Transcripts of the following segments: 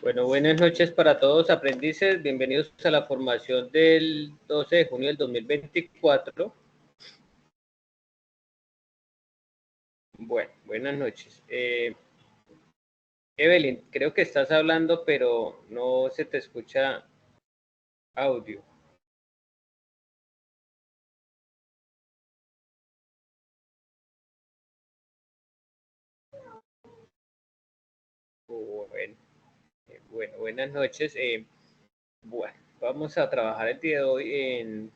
Bueno, buenas noches para todos aprendices. Bienvenidos a la formación del 12 de junio del 2024. Bueno, buenas noches. Evelyn, creo que estás hablando, pero no se te escucha audio. Bueno, buenas noches. Bueno, vamos a trabajar el día de hoy en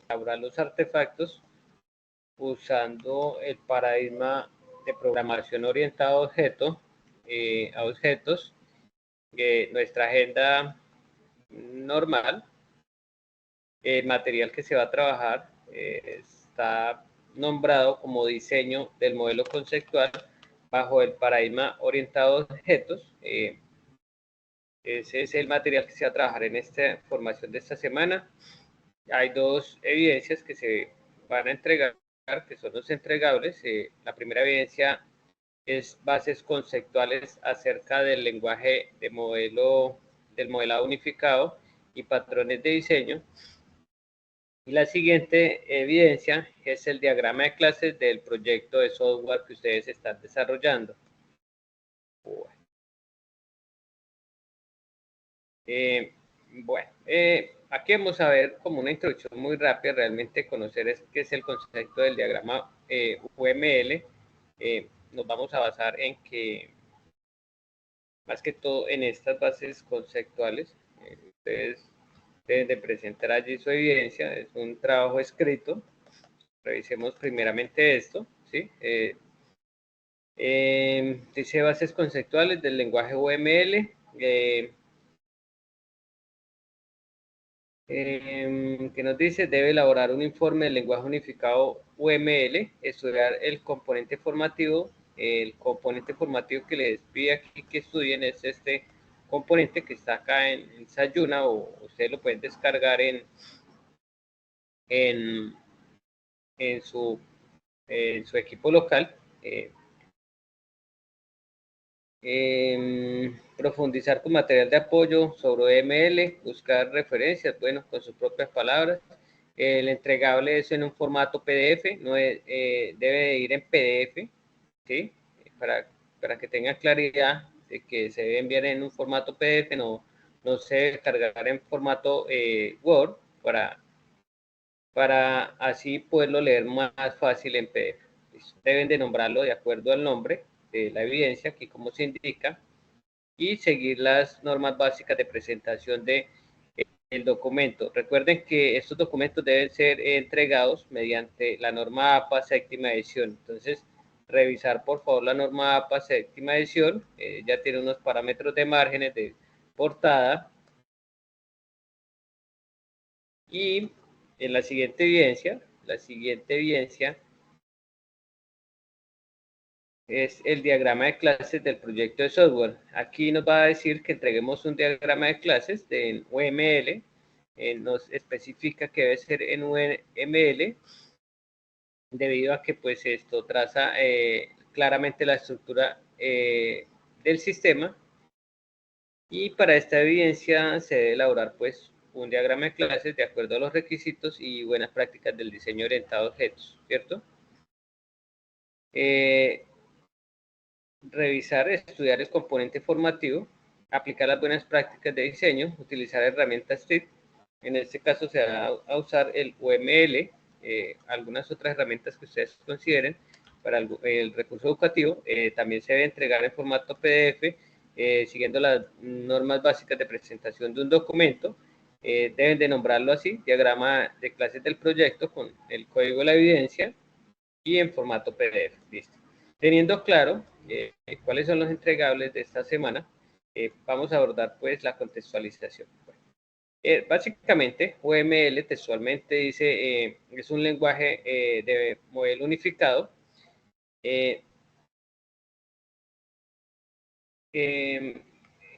elaborar los artefactos usando el paradigma de programación orientada a objetos, nuestra agenda normal. El material que se va a trabajar está nombrado como diseño del modelo conceptual bajo el paradigma orientado a objetos. Ese es el material que se va a trabajar en esta formación de esta semana. Hay dos evidencias que se van a entregar, que son los entregables. La primera evidencia es bases conceptuales acerca del lenguaje de del modelado unificado y patrones de diseño. Y la siguiente evidencia es el diagrama de clases del proyecto de software que ustedes están desarrollando. Aquí vamos a ver como una introducción muy rápida, realmente conocer qué es el concepto del diagrama UML. Nos vamos a basar en que, más que todo, en estas bases conceptuales, ustedes deben de presentar allí su evidencia, es un trabajo escrito. Revisemos primeramente esto, ¿sí? Dice bases conceptuales del lenguaje UML. Que nos dice, debe elaborar un informe del lenguaje unificado UML, estudiar el componente formativo. El componente formativo que les pide aquí que estudien es este componente que está acá en Sayuna, o ustedes lo pueden descargar en, en, su, en su equipo local. Profundizar con material de apoyo sobre UML, buscar referencias, bueno, con sus propias palabras. El entregable es en un formato PDF, no debe ir en PDF, ¿sí? Para que tengan claridad de que se debe enviar en un formato PDF, no se debe cargar en formato Word, para así poderlo leer más fácil en PDF. Deben de nombrarlo de acuerdo al nombre de la evidencia, aquí como se indica, y seguir las normas básicas de presentación del documento. Recuerden que estos documentos deben ser entregados mediante la norma APA séptima edición. Entonces, revisar por favor la norma APA séptima edición. Ya tiene unos parámetros de márgenes de portada. Y en la siguiente evidencia es el diagrama de clases del proyecto de software. Aquí nos va a decir que entreguemos un diagrama de clases de UML. Nos especifica que debe ser en UML, debido a que pues esto traza claramente la estructura del sistema. Y para esta evidencia se debe elaborar pues un diagrama de clases de acuerdo a los requisitos y buenas prácticas del diseño orientado a objetos, ¿cierto? Revisar, estudiar el componente formativo, aplicar las buenas prácticas de diseño, utilizar herramientas TIC. En este caso se va a usar el UML, algunas otras herramientas que ustedes consideren para el recurso educativo. También se debe entregar en formato PDF, siguiendo las normas básicas de presentación de un documento. Deben de nombrarlo así, diagrama de clases del proyecto con el código de la evidencia y en formato PDF. Listo. Teniendo claro cuáles son los entregables de esta semana, vamos a abordar pues la contextualización. Bueno, básicamente, UML textualmente dice, es un lenguaje de modelo unificado.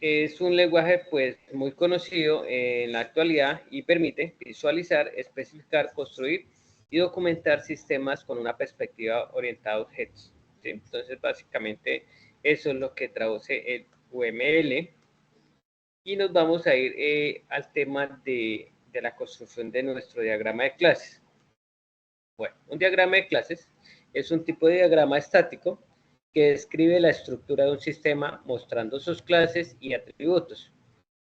Es un lenguaje pues muy conocido en la actualidad y permite visualizar, especificar, construir y documentar sistemas con una perspectiva orientada a objetos, ¿sí? Entonces básicamente eso es lo que traduce el UML. y nos vamos a ir al tema de la construcción de nuestro diagrama de clases. Bueno, un diagrama de clases es un tipo de diagrama estático que describe la estructura de un sistema mostrando sus clases y atributos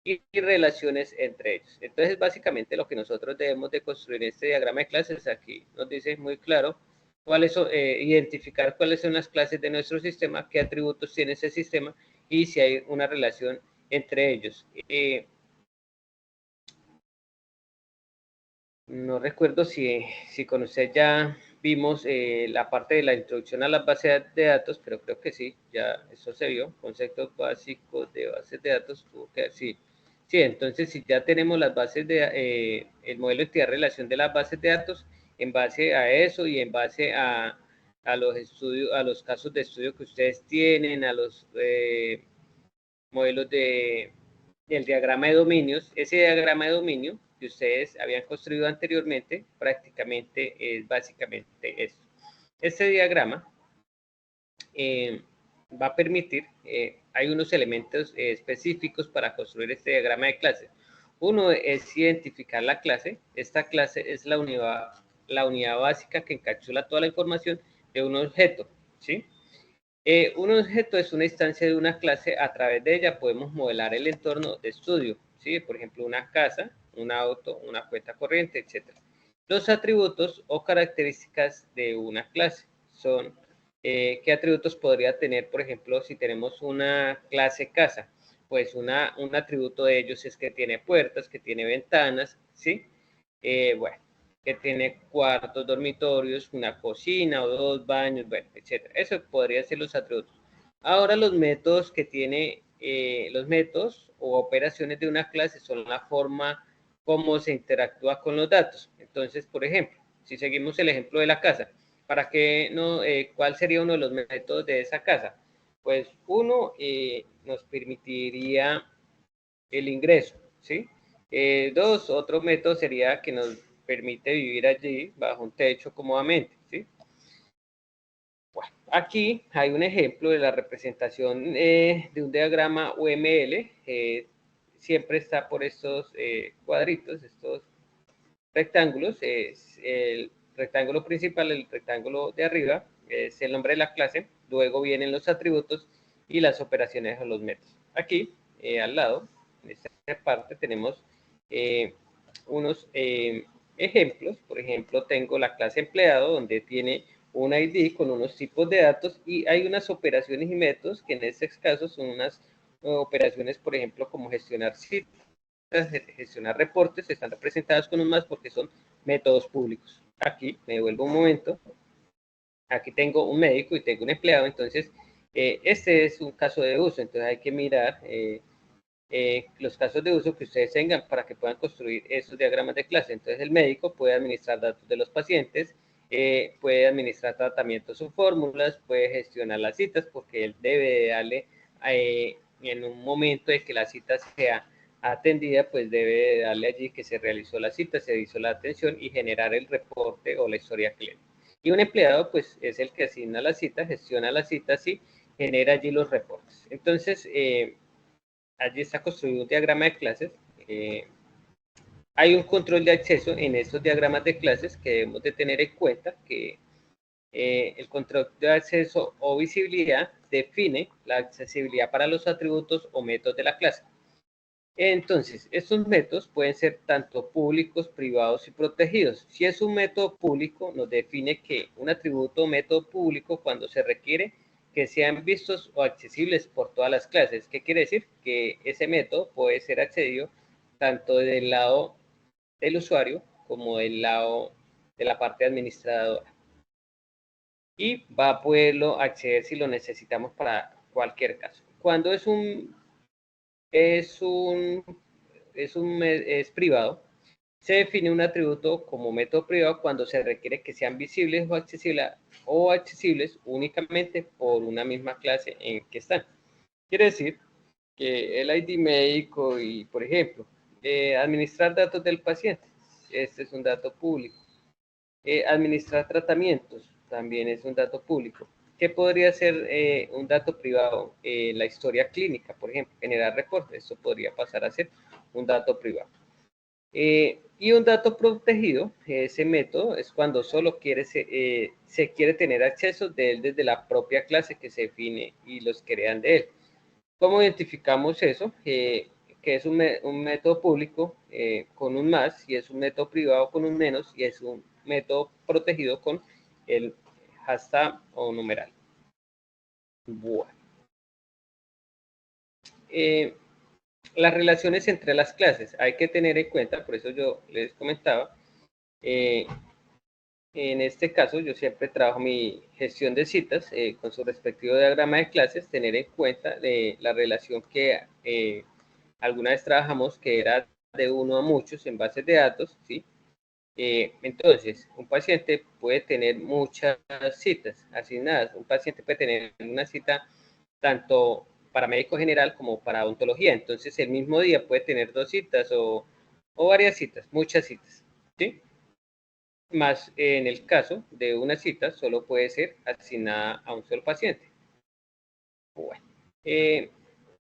y relaciones entre ellos. Entonces, básicamente lo que nosotros debemos de construir en este diagrama de clases, aquí nos dice muy claro cuáles son, identificar cuáles son las clases de nuestro sistema, qué atributos tiene ese sistema y si hay una relación entre ellos. No recuerdo si con usted ya vimos la parte de la introducción a las bases de datos, pero creo que sí, ya eso se vio, conceptos básicos de bases de datos, sí. Sí, entonces si ya tenemos las bases de, el modelo de entidad relación de las bases de datos, en base a eso y en base a los estudios, a los casos de estudio que ustedes tienen, a los modelos del diagrama de dominios, ese diagrama de dominio que ustedes habían construido anteriormente, prácticamente es básicamente esto. Este diagrama va a permitir, hay unos elementos específicos para construir este diagrama de clase. Uno es identificar la clase. Esta clase es la unidad básica que encapsula toda la información de un objeto, ¿sí? Un objeto es una instancia de una clase, a través de ella podemos modelar el entorno de estudio, ¿sí? Por ejemplo, una casa, un auto, una cuenta corriente, etc. Los atributos o características de una clase son, ¿qué atributos podría tener, por ejemplo, si tenemos una clase casa? Pues un atributo de ellos es que tiene puertas, que tiene ventanas, ¿sí? Bueno, que tiene cuartos, dormitorios, una cocina o dos baños, bueno, etcétera. Eso podrían ser los atributos. Ahora los métodos que tiene, los métodos o operaciones de una clase son la forma como se interactúa con los datos. Entonces, por ejemplo, si seguimos el ejemplo de la casa, ¿para qué no, cuál sería uno de los métodos de esa casa? Pues uno nos permitiría el ingreso, ¿sí? Dos, otro método sería que nos permite vivir allí bajo un techo cómodamente, ¿sí? Bueno, aquí hay un ejemplo de la representación de un diagrama UML, siempre está por estos cuadritos, estos rectángulos, es el rectángulo principal, el rectángulo de arriba, es el nombre de la clase, luego vienen los atributos y las operaciones o los métodos. Aquí, al lado, en esta parte tenemos unos ejemplos. Por ejemplo, tengo la clase empleado, donde tiene un ID con unos tipos de datos y hay unas operaciones y métodos que en este caso son unas operaciones, por ejemplo, como gestionar citas, gestionar reportes, están representadas con un más porque son métodos públicos. Aquí me devuelvo un momento. Aquí tengo un médico y tengo un empleado, entonces este es un caso de uso, entonces hay que mirar los casos de uso que ustedes tengan para que puedan construir esos diagramas de clase. Entonces el médico puede administrar datos de los pacientes, puede administrar tratamientos o fórmulas, puede gestionar las citas porque él debe darle en un momento de que la cita sea atendida, pues debe darle allí que se realizó la cita, se hizo la atención y generar el reporte o la historia clínica. Y un empleado, pues, es el que asigna la cita, gestiona la cita, y genera allí los reportes. Entonces, allí está construido un diagrama de clases. Hay un control de acceso en estos diagramas de clases que debemos de tener en cuenta, que el control de acceso o visibilidad define la accesibilidad para los atributos o métodos de la clase. Entonces, estos métodos pueden ser tanto públicos, privados y protegidos. Si es un método público, nos define que un atributo o método público cuando se requiere que sean vistos o accesibles por todas las clases. ¿Qué quiere decir? Que ese método puede ser accedido tanto del lado del usuario como del lado de la parte administradora. Y va a poderlo acceder si lo necesitamos para cualquier caso. Cuando es privado, se define un atributo como método privado cuando se requiere que sean visibles o accesibles únicamente por una misma clase en que están. Quiere decir que el ID médico y, por ejemplo, administrar datos del paciente, este es un dato público. Administrar tratamientos, también es un dato público. ¿Qué podría ser un dato privado? La historia clínica, por ejemplo, generar reportes, eso podría pasar a ser un dato privado. Y un dato protegido, ese método es cuando solo se quiere tener acceso de él desde la propia clase que se define y los crean de él. ¿Cómo identificamos eso? Que es un método público con un más, y es un método privado con un menos, y es un método protegido con el hashtag o numeral. Bueno. Las relaciones entre las clases, hay que tener en cuenta, por eso yo les comentaba, en este caso yo siempre trabajo mi gestión de citas con su respectivo diagrama de clases, tener en cuenta la relación que alguna vez trabajamos, que era de uno a muchos en bases de datos, ¿sí? Entonces, un paciente puede tener muchas citas asignadas. Un paciente puede tener una cita tanto para médico general como para odontología. Entonces, el mismo día puede tener 2 citas o varias citas, muchas citas, ¿sí? Más en el caso de una cita, solo puede ser asignada a un solo paciente. Bueno,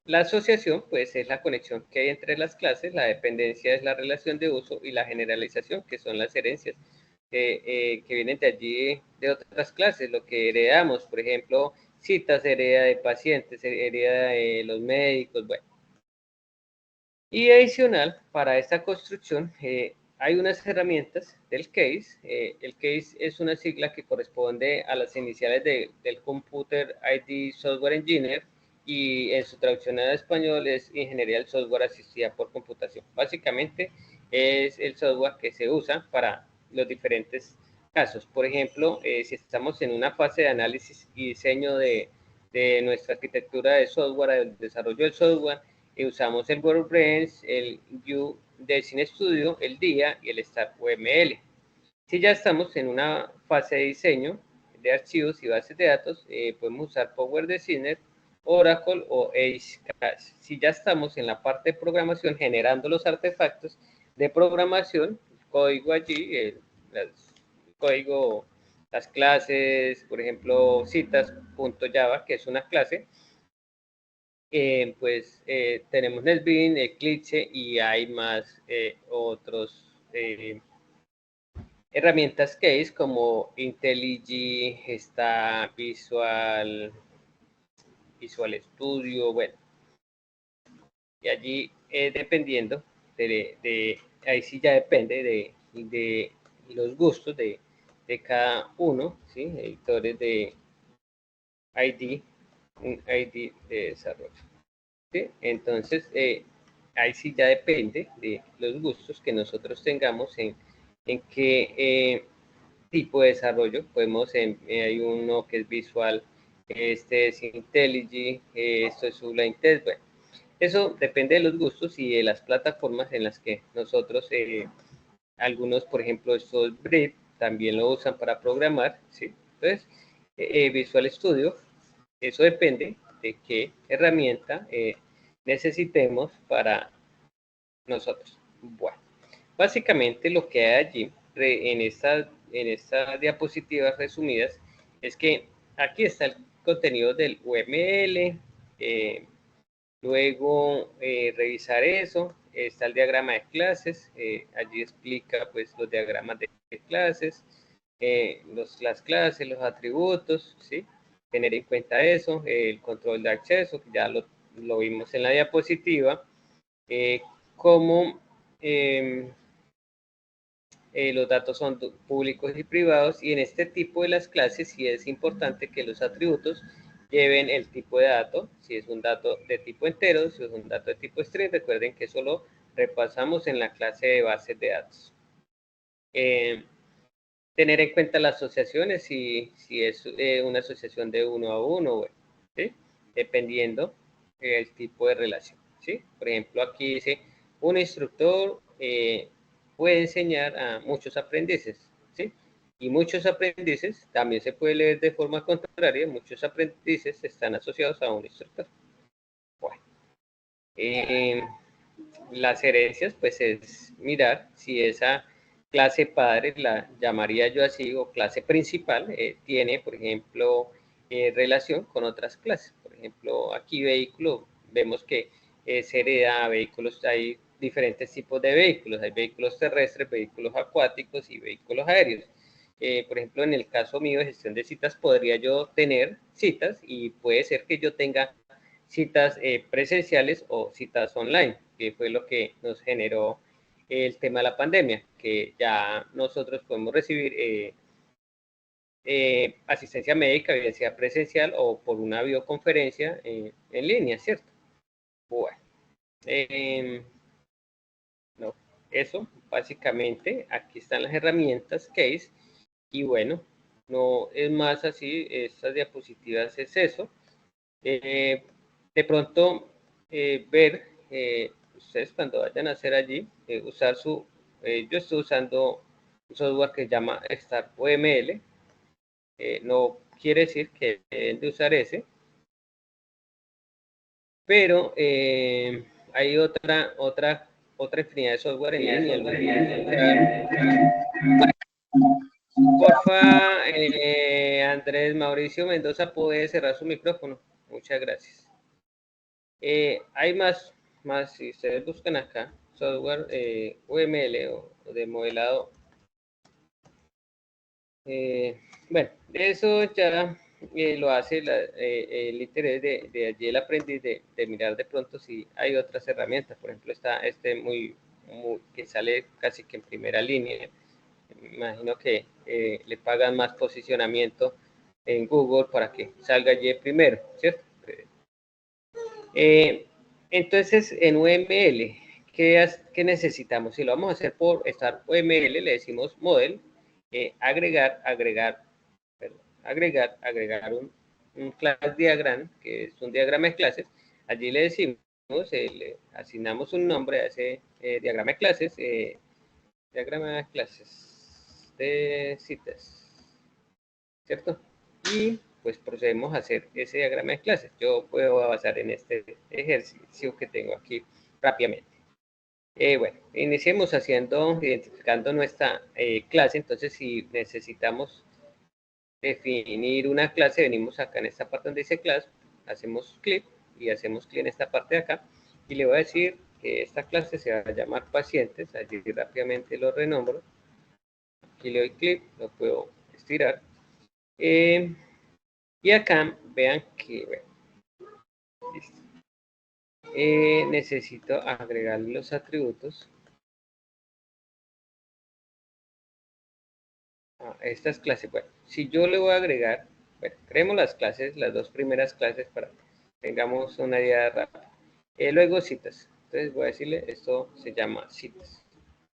la asociación, pues, es la conexión que hay entre las clases, la dependencia es la relación de uso, y la generalización, que son las herencias que vienen de allí, de otras clases, lo que heredamos, por ejemplo, citas hereda de pacientes, hereda de los médicos, bueno. Y adicional, para esta construcción, hay unas herramientas del CASE. El CASE es una sigla que corresponde a las iniciales del Computer ID Software Engineer, y en su traducción al español es Ingeniería del Software Asistida por Computación. Básicamente es el software que se usa para los diferentes casos. Por ejemplo, si estamos en una fase de análisis y diseño de nuestra arquitectura de software, el desarrollo del software, usamos el WordPress, el Vue Design Studio, el DIA y el Start UML. Si ya estamos en una fase de diseño de archivos y bases de datos, podemos usar Power Designer, Oracle o Cache. Si ya estamos en la parte de programación, generando los artefactos de programación, el código allí, el código, las clases, por ejemplo, citas.java, que es una clase, pues tenemos NetBeans, Eclipse, y hay más otros herramientas Case como IntelliJ, está Visual Studio, bueno, y allí dependiendo ahí sí ya depende de los gustos de cada uno, ¿sí? Editores de ID, un ID de desarrollo. ¿Sí? Entonces, ahí sí ya depende de los gustos que nosotros tengamos en qué tipo de desarrollo. Hay uno que es visual, este es IntelliJ, esto es Sublime Text. Bueno, eso depende de los gustos y de las plataformas en las que nosotros, algunos, por ejemplo, estos Brief también lo usan para programar, ¿sí? Entonces, Visual Studio, eso depende de qué herramienta necesitemos para nosotros. Bueno, básicamente lo que hay allí en estas diapositivas resumidas es que aquí está el contenido del UML, luego revisar eso, está el diagrama de clases, allí explica pues los diagramas de clases, las clases, los atributos, ¿sí? Tener en cuenta eso, el control de acceso, que ya lo vimos en la diapositiva, cómo los datos son públicos y privados, y en este tipo de las clases sí es importante que los atributos lleven el tipo de dato, si es un dato de tipo entero, si es un dato de tipo string. Recuerden que eso lo repasamos en la clase de bases de datos. Tener en cuenta las asociaciones, si es una asociación de 1 a 1, bueno, ¿sí? Dependiendo el tipo de relación, ¿sí? Por ejemplo, aquí dice, un instructor puede enseñar a muchos aprendices, ¿sí? Y muchos aprendices también se puede leer de forma contraria, muchos aprendices están asociados a un instructor. Bueno, las herencias, pues es mirar si esa clase padre, la llamaría yo así, o clase principal, tiene, por ejemplo, relación con otras clases. Por ejemplo, aquí vehículo, vemos que se hereda vehículos, hay diferentes tipos de vehículos, hay vehículos terrestres, vehículos acuáticos y vehículos aéreos. Por ejemplo, en el caso mío de gestión de citas, podría yo tener citas y puede ser que yo tenga citas presenciales o citas online, que fue lo que nos generó el tema de la pandemia, que ya nosotros podemos recibir asistencia médica, bien sea presencial o por una videoconferencia en línea, ¿cierto? Bueno, no, eso básicamente, aquí están las herramientas Case y bueno, no es más así, estas diapositivas es eso. De pronto, ver, ustedes cuando vayan a hacer allí, usar yo estoy usando un software que se llama StartOML, no quiere decir que deben de usar ese, pero hay otra infinidad de software en línea. Porfa, Andrés Mauricio Mendoza, puede cerrar su micrófono. Muchas gracias. Hay más, si ustedes buscan acá, software UML o de modelado. Bueno, eso ya lo hace el interés de allí el aprendiz de mirar de pronto si hay otras herramientas. Por ejemplo, está muy que sale casi que en primera línea. Me imagino que le pagan más posicionamiento en Google para que salga allí primero, ¿cierto? Entonces, en UML, ¿qué necesitamos? Si lo vamos a hacer por estar UML, le decimos model, agregar un class diagram, que es un diagrama de clases. Allí le decimos, le asignamos un nombre a ese diagrama de clases, de citas, ¿cierto? Y pues procedemos a hacer ese diagrama de clases. Yo puedo basar en este ejercicio que tengo aquí rápidamente. Bueno, iniciemos identificando nuestra clase. Entonces, si necesitamos definir una clase, venimos acá en esta parte donde dice clase, hacemos clic y hacemos clic en esta parte de acá y le voy a decir que esta clase se va a llamar pacientes. Allí rápidamente lo renombro. Aquí le doy clic, lo puedo estirar. Y acá vean que, bueno, listo. Necesito agregarle los atributos a estas clases. Bueno, si yo le voy a agregar, bueno, creemos las clases, las dos primeras clases para que tengamos una idea rápida. Luego citas. Entonces voy a decirle, esto se llama citas.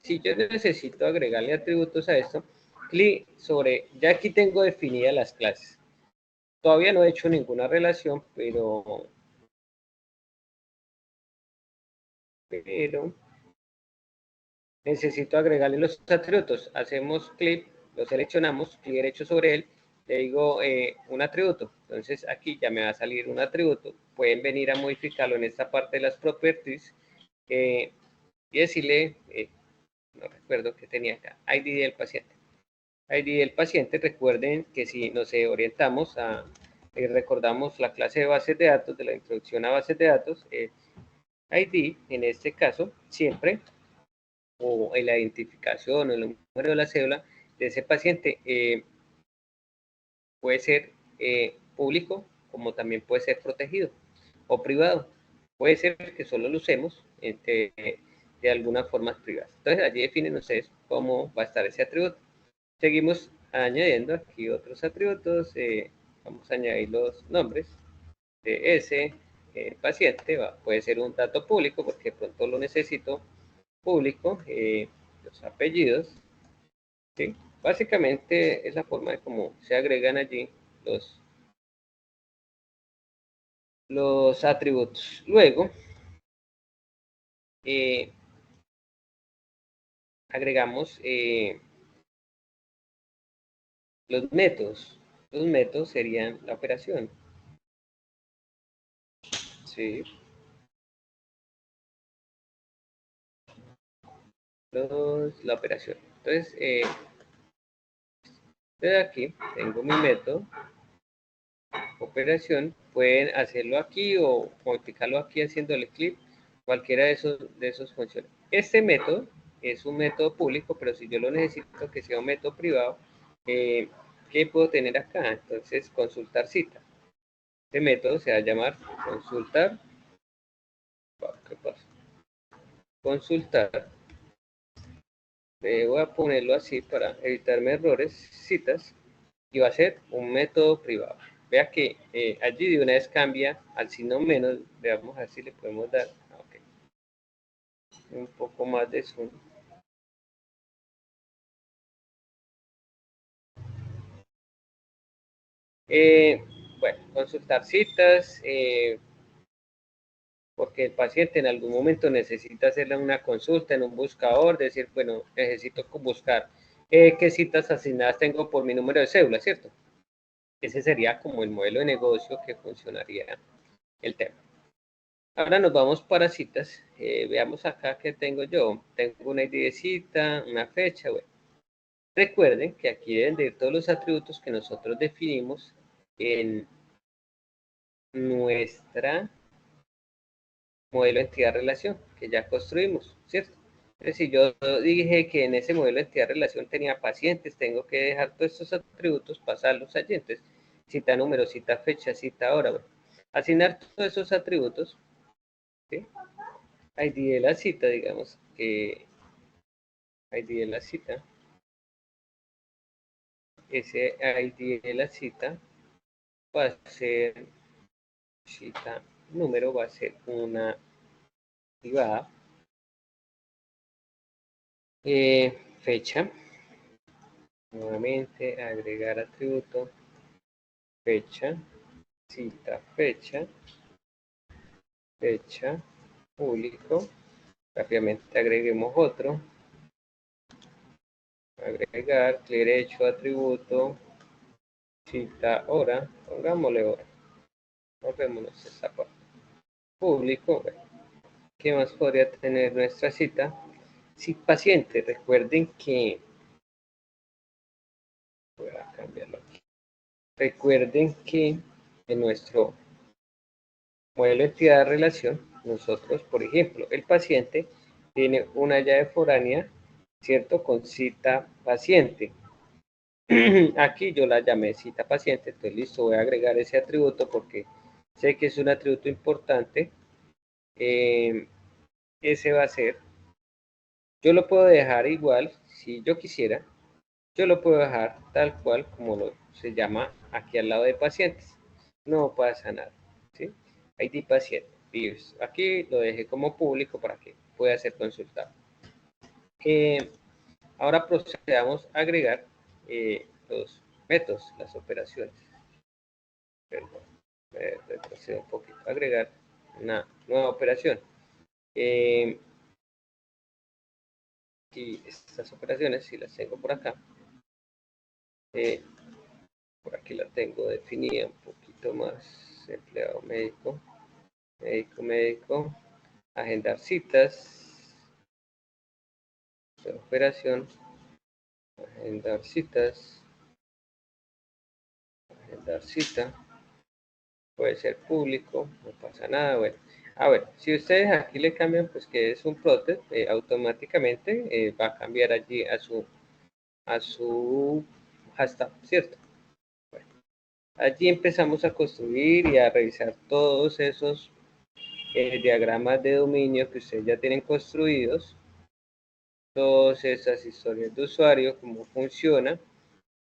Si yo necesito agregarle atributos a esto, clic sobre, ya aquí tengo definidas las clases. Todavía no he hecho ninguna relación, pero necesito agregarle los atributos. Hacemos clic, lo seleccionamos, clic derecho sobre él, le digo un atributo. Entonces aquí ya me va a salir un atributo. Pueden venir a modificarlo en esta parte de las properties y decirle, no recuerdo qué tenía acá, ID del paciente. ID del paciente, recuerden que si nos orientamos recordamos la clase de bases de datos, de la introducción a bases de datos, ID, en este caso, siempre o en la identificación o el número de la cédula de ese paciente puede ser público como también puede ser protegido o privado. Puede ser que solo lo usemos de alguna forma privada. Entonces allí definen ustedes cómo va a estar ese atributo. Seguimos añadiendo aquí otros atributos. Vamos a añadir los nombres de ese paciente. Puede ser un dato público porque de pronto lo necesito público, los apellidos, ¿sí? Básicamente es la forma de cómo se agregan allí los atributos. Luego, agregamos los métodos. Los métodos serían la operación. ¿Sí? La operación. Entonces, desde aquí tengo mi método. operación, pueden hacerlo aquí o modificarlo aquí haciéndole clic, cualquiera de esos funciona. Este método es un método público, pero si yo lo necesito que sea un método privado, ¿qué puedo tener acá? Entonces, consultar cita. Este método se va a llamar consultar. ¿Qué pasa? Consultar. Voy a ponerlo así para evitarme errores, citas, y va a ser un método privado. Vea que allí de una vez cambia al signo menos. Veamos a ver si le podemos dar un poco más de zoom. Bueno, consultar citas, porque el paciente en algún momento necesita hacerle una consulta en un buscador, decir, bueno, necesito buscar qué citas asignadas tengo por mi número de cédula, ¿cierto? Ese sería como el modelo de negocio que funcionaría el tema. Ahora nos vamos para citas. Veamos acá qué tengo yo. Tengo una ID de cita, una fecha. Bueno. Recuerden que aquí deben de ir todos los atributos que nosotros definimos en nuestra modelo entidad-relación que ya construimos, ¿cierto? Entonces, si yo dije que en ese modelo entidad-relación tenía pacientes, tengo que dejar todos estos atributos, pasarlos allí. Entonces, cita número, cita fecha, cita hora. Bueno, asignar todos esos atributos, ¿sí? ID de la cita, digamos que ID de la cita, ese ID de la cita va a ser cita número, va a ser una privada. Fecha, nuevamente agregar atributo, fecha, cita, fecha, fecha, público, rápidamente agreguemos otro, agregar, clic derecho, atributo, cita, hora, pongámosle hora, volvémonos esa parte, público. Bueno, ¿qué más podría tener nuestra cita? Sí, paciente, recuerden que, voy a cambiarlo aquí, recuerden que en nuestro modelo de entidad-relación, nosotros, por ejemplo, el paciente tiene una llave foránea, ¿cierto? Con cita paciente. Aquí yo la llamé cita paciente, entonces listo, voy a agregar ese atributo porque sé que es un atributo importante. Ese va a ser, yo lo puedo dejar igual, si yo quisiera, yo lo puedo dejar tal cual como se llama aquí al lado de pacientes. No pasa nada, ¿sí? ID paciente. Aquí lo dejé como público para que pueda ser consultado. Ahora procedamos a agregar los métodos, las operaciones. Perdón, retrocedo un poquito. Agregar una nueva operación. Y estas operaciones, si las tengo por acá, por aquí la tengo definida un poquito más. Empleado médico, médico, agendar citas, operación, agendar citas, agendar cita, puede ser público, no pasa nada. Bueno, bueno, si ustedes aquí le cambian, pues que es un protest, automáticamente va a cambiar allí a su hashtag, ¿cierto? Bueno, allí empezamos a construir y a revisar todos esos diagramas de dominio que ustedes ya tienen construidos, todas esas historias de usuario, cómo funciona,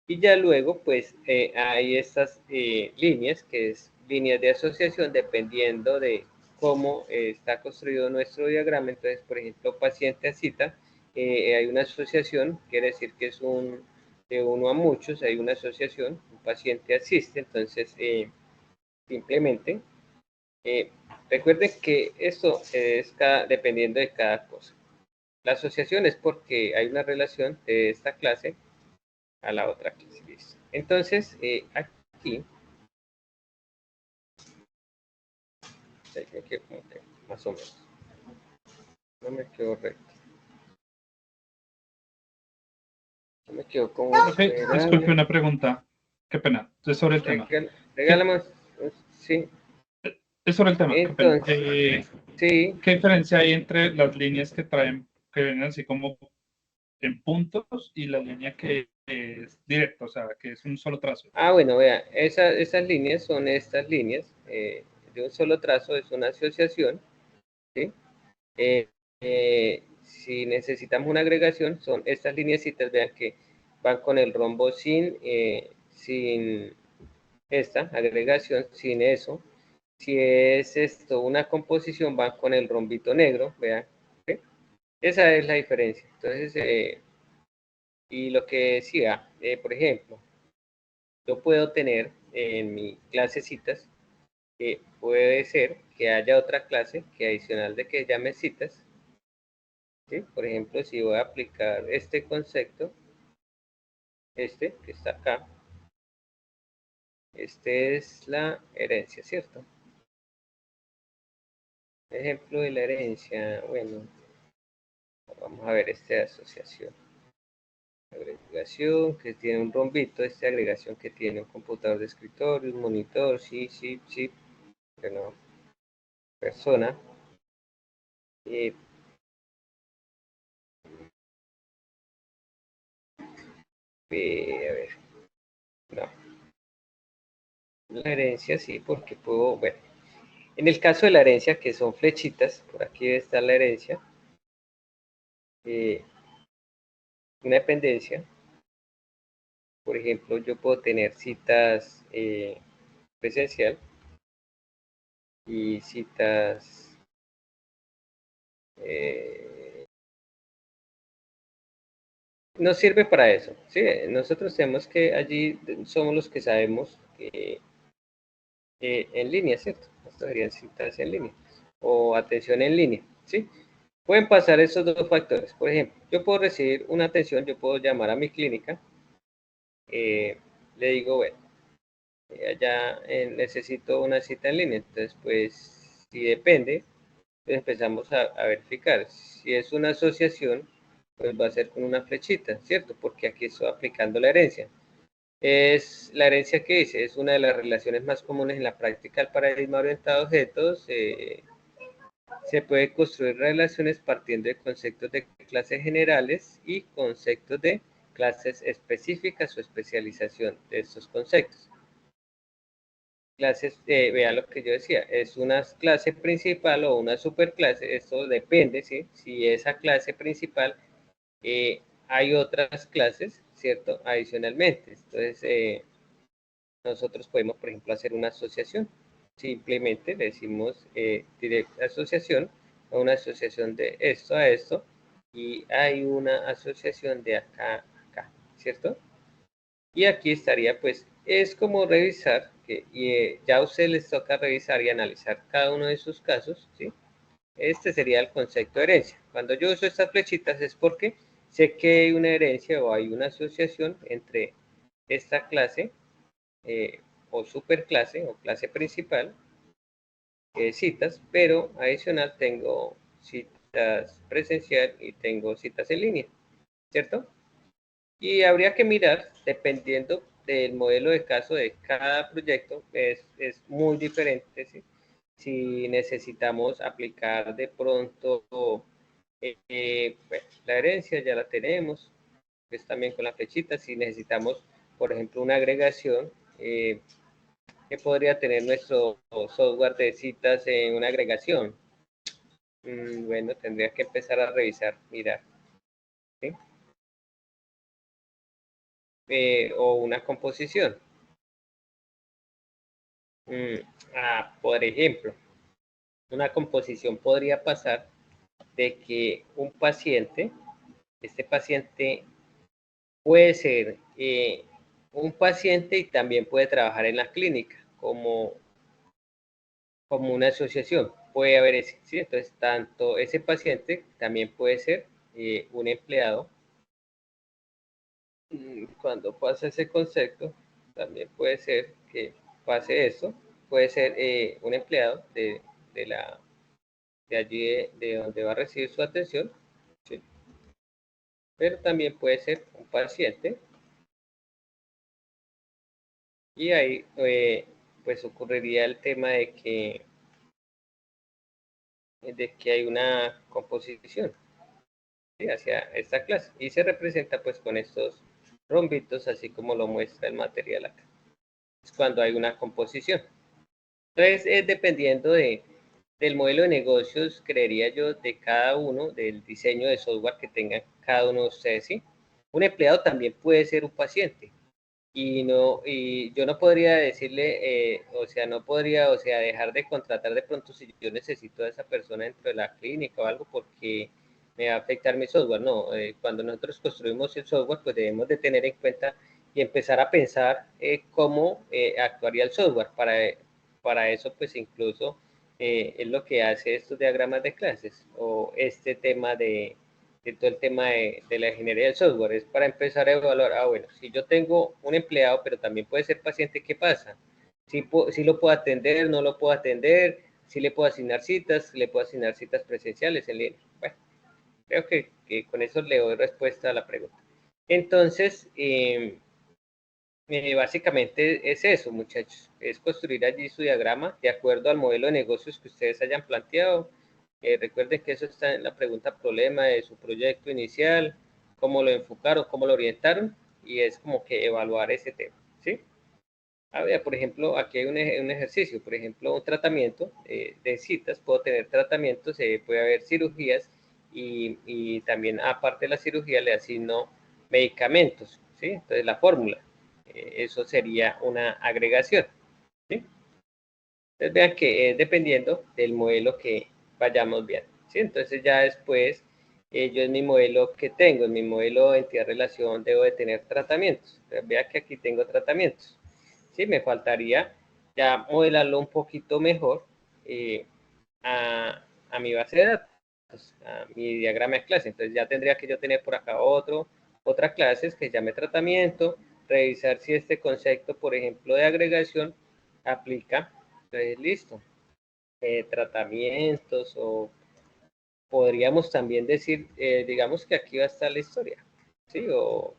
y ya luego pues hay estas líneas, que es líneas de asociación dependiendo de cómo está construido nuestro diagrama. Entonces, por ejemplo, paciente a cita, hay una asociación, quiere decir que es de uno a muchos, hay una asociación, un paciente asiste. Entonces simplemente recuerden que esto es dependiendo de cada cosa. La asociación es porque hay una relación de esta clase a la otra clase. ¿Listo? Entonces, aquí, más o menos, no me quedo recto. Profe, disculpe una pregunta. Qué pena. Entonces, sobre el tema. Regálame Sí, Es sobre el tema. Qué pena. entonces, sí. ¿Qué diferencia hay entre las líneas que traen, que vienen así como en puntos y la línea que es directa, o sea, que es un solo trazo? Ah, bueno, vea, esas líneas son estas líneas de un solo trazo, es una asociación, ¿sí? Eh, si necesitamos una agregación, son estas lineecitas, vean que van con el rombo sin esta agregación, sin eso. Si es esto una composición, van con el rombito negro, vean. ¿Sí? Esa es la diferencia. Entonces, y lo que decía, por ejemplo, yo puedo tener en mi clase citas, puede ser que haya otra clase que adicional de que llame citas, ¿sí? Por ejemplo, si voy a aplicar este concepto, este que está acá, este es la herencia, ¿cierto? Ejemplo de la herencia, bueno, vamos a ver esta asociación. Agregación que tiene un rombito, esta agregación que tiene un computador de escritorio, un monitor, sí, sí, sí, bueno, persona. A ver, no, la herencia sí, porque puedo, bueno, en el caso de la herencia, que son flechitas, por aquí está la herencia, una dependencia, por ejemplo, yo puedo tener citas presencial y citas no sirve para eso, ¿sí? Nosotros tenemos que allí somos los que sabemos que en línea, ¿cierto? Esto serían citas en línea o atención en línea, ¿sí? Pueden pasar esos dos factores. Por ejemplo, yo puedo recibir una atención, yo puedo llamar a mi clínica, le digo, bueno, allá necesito una cita en línea, entonces pues si depende, pues empezamos a verificar. Si es una asociación, pues va a ser con una flechita, ¿cierto? Porque aquí estoy aplicando la herencia. Es la herencia que dice, es una de las relaciones más comunes en la práctica del paradigma orientado a objetos. Se puede construir relaciones partiendo de conceptos de clases generales y conceptos de clases específicas o especialización de estos conceptos. Clases, vea lo que yo decía, es una clase principal o una superclase, esto depende, ¿sí? Si esa clase principal hay otras clases, ¿cierto? Adicionalmente. Entonces, nosotros podemos, por ejemplo, hacer una asociación. Simplemente le decimos directa asociación, a una asociación de esto a esto, y hay una asociación de acá a acá, ¿cierto? Y aquí estaría, pues, es como revisar, que ya a ustedes les toca revisar y analizar cada uno de sus casos, ¿sí? Este sería el concepto de herencia. Cuando yo uso estas flechitas es porque sé que hay una herencia o hay una asociación entre esta clase o superclase o clase principal, citas, pero adicional tengo citas presencial y tengo citas en línea, ¿cierto? Y habría que mirar, dependiendo del modelo de caso de cada proyecto, es muy diferente, ¿sí? Si necesitamos aplicar de pronto, bueno, la herencia ya la tenemos, pues también con la flechita, si necesitamos, por ejemplo, una agregación, ¿qué podría tener nuestro software de citas en una agregación? Bueno, tendría que empezar a revisar, mirar, ¿sí? O una composición. Por ejemplo, una composición podría pasar de que un paciente, este paciente puede ser un paciente y también puede trabajar en la clínica como una asociación. Puede haber ese, ¿sí? Entonces, tanto ese paciente también puede ser un empleado. Cuando pasa ese concepto, también puede ser que pase eso. Puede ser un empleado de la de allí de donde va a recibir su atención, ¿sí? Pero también puede ser un paciente y ahí pues ocurriría el tema de que hay una composición, ¿sí?, hacia esta clase, y se representa pues con estos rombitos, así como lo muestra el material acá. Es cuando hay una composición. Entonces, es dependiendo del modelo de negocios, creería yo, de cada uno, del diseño de software que tenga cada uno de ustedes, ¿sí? Un empleado también puede ser un paciente, y yo no podría decirle, no podría, dejar de contratar de pronto si yo necesito a esa persona dentro de la clínica o algo porque me va a afectar mi software. No, cuando nosotros construimos el software, pues debemos de tener en cuenta y empezar a pensar cómo actuaría el software. Para eso, pues incluso es lo que hace estos diagramas de clases o este tema de todo el tema de la ingeniería del software, es para empezar a evaluar, bueno, si yo tengo un empleado, pero también puede ser paciente, ¿qué pasa? Si lo puedo atender, no lo puedo atender, si le puedo asignar citas, si le puedo asignar citas presenciales en línea. Bueno, creo que con eso le doy respuesta a la pregunta. Entonces, básicamente es eso, muchachos, es construir allí su diagrama de acuerdo al modelo de negocios que ustedes hayan planteado. Recuerden que eso está en la pregunta problema de su proyecto inicial, cómo lo enfocaron, cómo lo orientaron, y es como que evaluar ese tema, ¿sí? A ver, por ejemplo, aquí hay un ejercicio, por ejemplo, un tratamiento de citas, puedo tener tratamientos, puede haber cirugías, y también aparte de la cirugía le asigno medicamentos, ¿sí? Entonces la fórmula, eso sería una agregación, ¿sí? Entonces vean que es dependiendo del modelo que vayamos viendo, ¿sí? Entonces ya después, yo en mi modelo que tengo, en mi modelo de entidad-relación, debo de tener tratamientos. Entonces, vean que aquí tengo tratamientos, ¿sí? Me faltaría ya modelarlo un poquito mejor a mi base de datos, a mi diagrama de clase. Entonces ya tendría que yo tener por acá otra clase que se llame tratamiento, revisar si este concepto, por ejemplo, de agregación aplica. Entonces, listo. Tratamientos, o podríamos también decir, digamos que aquí va a estar la historia, ¿sí? O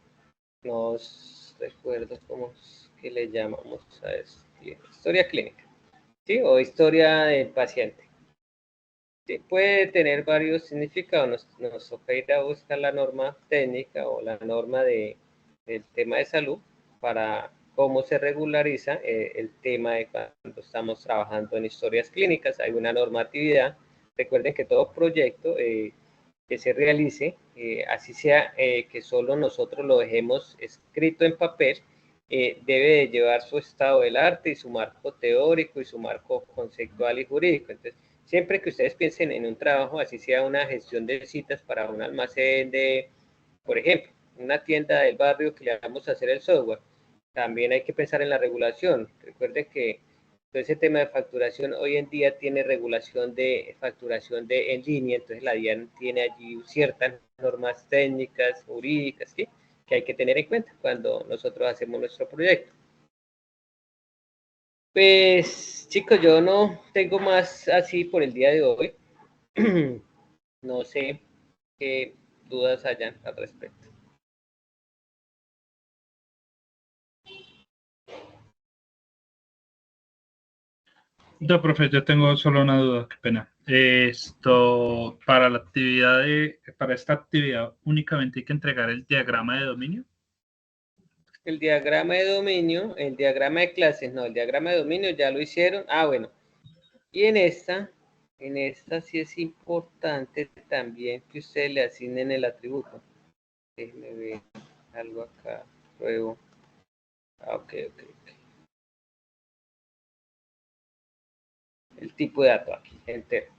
nos recuerdo cómo es que le llamamos a esto, historia clínica, ¿sí? O historia del paciente. Sí, puede tener varios significados. Nos toca ir a buscar la norma técnica o la norma del tema de salud para cómo se regulariza el tema de cuando estamos trabajando en historias clínicas. Hay una normatividad. Recuerden que todo proyecto que se realice, así sea que solo nosotros lo dejemos escrito en papel, debe de llevar su estado del arte y su marco teórico y su marco conceptual y jurídico. Entonces, siempre que ustedes piensen en un trabajo, así sea una gestión de citas para un almacén por ejemplo, una tienda del barrio que le vamos a hacer el software, también hay que pensar en la regulación. Recuerden que todo ese tema de facturación hoy en día tiene regulación de facturación en línea, entonces la DIAN tiene allí ciertas normas técnicas, jurídicas, ¿sí?, que hay que tener en cuenta cuando nosotros hacemos nuestro proyecto. Pues chicos, yo no tengo más así por el día de hoy. No sé qué dudas hayan al respecto. No, profe, yo tengo solo una duda, qué pena. Esto, para esta actividad únicamente hay que entregar el diagrama de dominio. El diagrama de dominio, el diagrama de clases, no, el diagrama de dominio ya lo hicieron. Ah, bueno. Y en esta sí es importante también que ustedes le asignen el atributo. Déjenme ver algo acá. Pruebo. Ah, ok. El tipo de dato aquí, entero.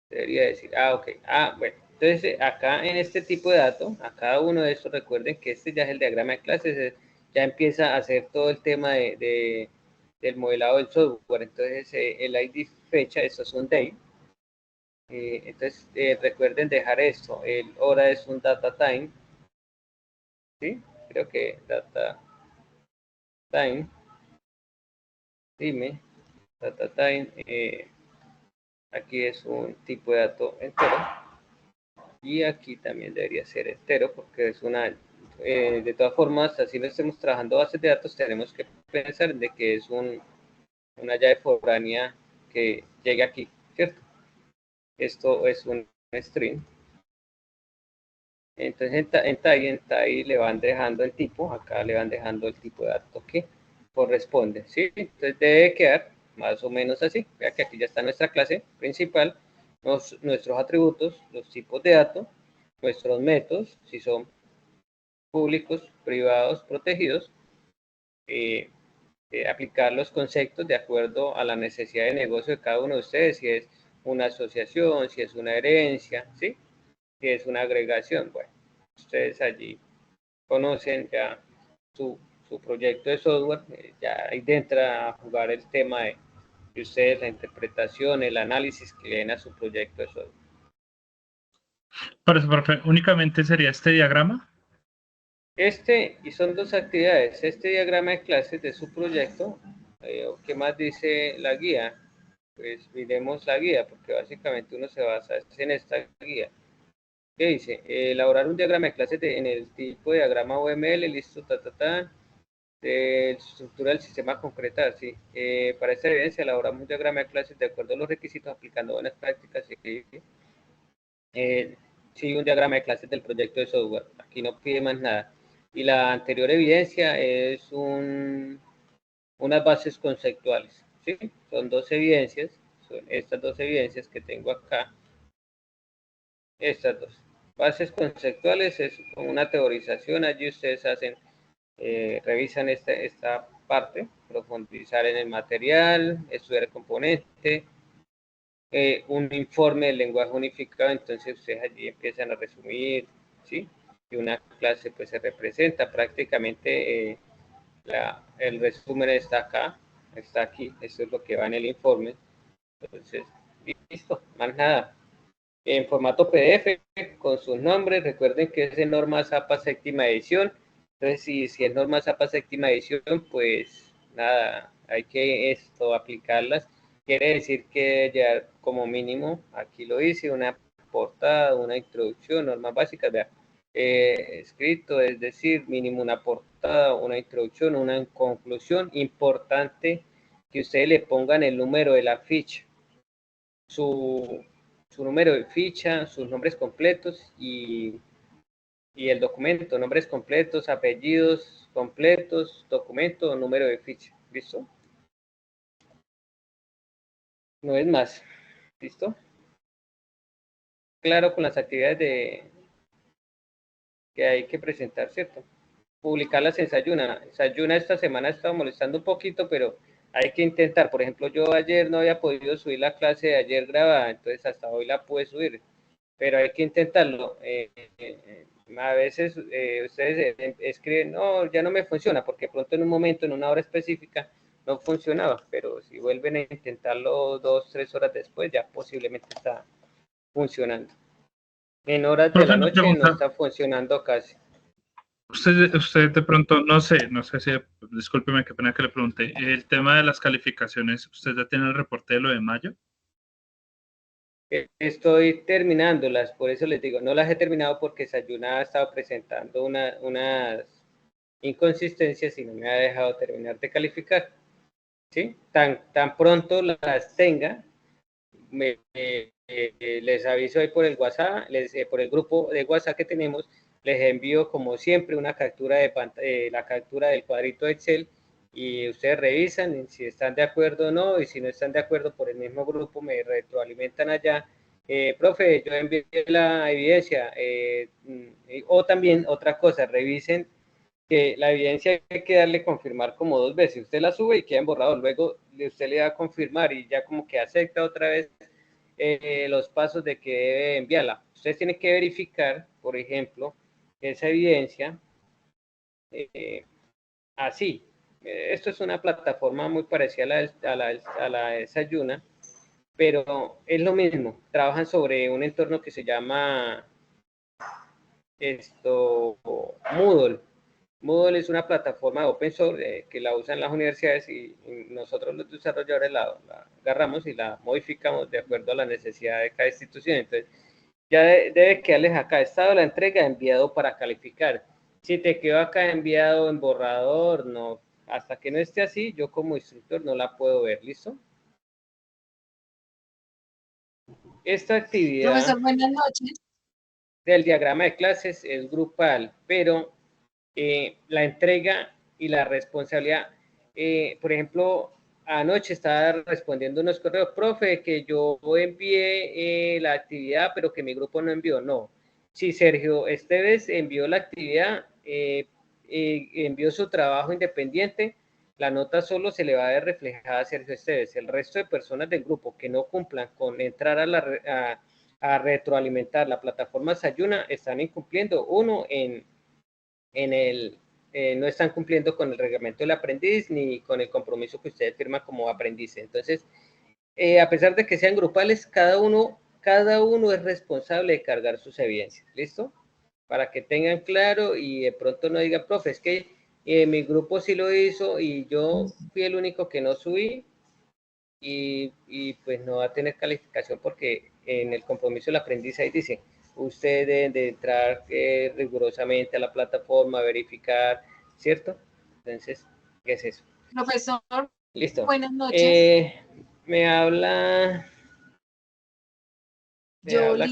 Debería decir, ok. Ah, bueno. Entonces, acá en este tipo de dato, a cada uno de estos, recuerden que este ya es el diagrama de clases, ya empieza a hacer todo el tema del modelado del software. Entonces, el ID fecha, eso es un day. Entonces, recuerden dejar esto. El hora es un data time. ¿Sí? Creo que data time. Dime. Data time. Aquí es un tipo de dato entero. Y aquí también debería ser entero porque es una de todas formas, así no estemos trabajando bases de datos, tenemos que pensar de que es una llave foránea que llegue aquí, ¿cierto? Esto es un string. Entonces en TIE le van dejando el tipo, acá le van dejando el tipo de dato que corresponde, ¿sí? Entonces debe quedar más o menos así. Vea que aquí ya está nuestra clase principal, nuestros atributos, los tipos de datos, nuestros métodos, si son públicos, privados, protegidos, aplicar los conceptos de acuerdo a la necesidad de negocio de cada uno de ustedes, si es una asociación, si es una herencia, ¿sí? Si es una agregación. Bueno, ustedes allí conocen ya su proyecto de software, ya ahí entra a jugar el tema de ustedes, la interpretación, el análisis que le den a su proyecto de software. Por eso, profe, únicamente sería este diagrama. Y son dos actividades, este diagrama de clases de su proyecto, ¿qué más dice la guía? Pues miremos la guía, porque básicamente uno se basa en esta guía. ¿Qué dice? Elaborar un diagrama de clases en el tipo de diagrama UML, listo, de estructura del sistema concretar, sí. Para esta evidencia elaboramos un diagrama de clases de acuerdo a los requisitos, aplicando buenas prácticas. Sí, un diagrama de clases del proyecto de software. Aquí no pide más nada. Y la anterior evidencia es unas bases conceptuales, ¿sí? Son dos evidencias, son estas dos evidencias que tengo acá, estas dos. Bases conceptuales es una teorización, allí ustedes hacen, revisan esta parte, profundizar en el material, estudiar el componente, un informe del lenguaje unificado, entonces ustedes allí empiezan a resumir, ¿sí? Y una clase pues se representa prácticamente, el resumen está acá, está aquí, esto es lo que va en el informe, entonces, listo, más nada. En formato PDF, con sus nombres, recuerden que es de norma ZAPA séptima edición, entonces si es norma ZAPA séptima edición, pues nada, hay que aplicarlas, quiere decir que ya como mínimo, aquí lo hice, una portada, una introducción, normas básicas, vea, escrito, es decir, mínimo una portada, una introducción, una conclusión, importante que ustedes le pongan el número de la ficha, su número de ficha, sus nombres completos y el documento, nombres completos, apellidos completos, documento, número de ficha. ¿Listo? No es más. ¿Listo? Claro, con las actividades que hay que presentar, ¿cierto? Publicarlas en Sayuna. Sayuna esta semana ha estado molestando un poquito, pero hay que intentar. Por ejemplo, yo ayer no había podido subir la clase de ayer grabada, entonces hasta hoy la pude subir. Pero hay que intentarlo. A veces ustedes escriben, no, ya no me funciona, porque pronto en un momento, en una hora específica, no funcionaba, pero si vuelven a intentarlo 2, 3 horas después, ya posiblemente está funcionando. En horas de Profe, la una noche no pregunta. está funcionando casi. Usted de pronto, no sé si, discúlpeme, qué pena que le pregunte. El tema de las calificaciones, ¿usted ya tiene el reporte de lo de mayo? Estoy terminándolas, por eso les digo, no las he terminado porque Sayuna ha estado presentando unas inconsistencias y no me ha dejado terminar de calificar. ¿Sí? Tan pronto las tenga, les aviso ahí por el WhatsApp, por el grupo de WhatsApp que tenemos, les envío como siempre una captura de la captura del cuadrito de Excel y ustedes revisan si están de acuerdo o no, y si no están de acuerdo por el mismo grupo me retroalimentan allá. Profe, yo envié la evidencia, o también otra cosa, revisen que la evidencia hay que darle confirmar como 2 veces. Usted la sube y queda borrado. Luego usted le da a confirmar y ya como que acepta otra vez los pasos de que debe enviarla. Usted tiene que verificar, por ejemplo, esa evidencia así. Esto es una plataforma muy parecida a la de Sayuna, pero es lo mismo. Trabajan sobre un entorno que se llama Moodle. Moodle es una plataforma de open source que la usan las universidades y nosotros los desarrolladores la agarramos y la modificamos de acuerdo a la necesidad de cada institución. Entonces, ya debe quedarles acá, estado la entrega enviado para calificar. Si te quedó acá enviado en borrador, no. Hasta que no esté así, yo como instructor no la puedo ver, ¿listo? Esta actividad Profesor, buenas noches. del diagrama de clases es grupal, pero la entrega y la responsabilidad, por ejemplo, anoche estaba respondiendo unos correos, profe, que yo envié la actividad, pero que mi grupo no envió, no. Si Sergio Esteves envió la actividad, envió su trabajo independiente, la nota solo se le va a ver reflejada a Sergio Esteves. El resto de personas del grupo que no cumplan con entrar a retroalimentar la plataforma Sayuna están incumpliendo. Uno, no están cumpliendo con el reglamento del aprendiz ni con el compromiso que ustedes firman como aprendiz. Entonces, a pesar de que sean grupales, cada uno es responsable de cargar sus evidencias. ¿Listo? Para que tengan claro y de pronto no digan, profe, es que mi grupo sí lo hizo y yo fui el único que no subí y pues no va a tener calificación porque en el compromiso del aprendiz ahí dice, ustedes deben de entrar rigurosamente a la plataforma, verificar, ¿cierto? Entonces, ¿qué es eso? Profesor, Listo. buenas noches. Me habla...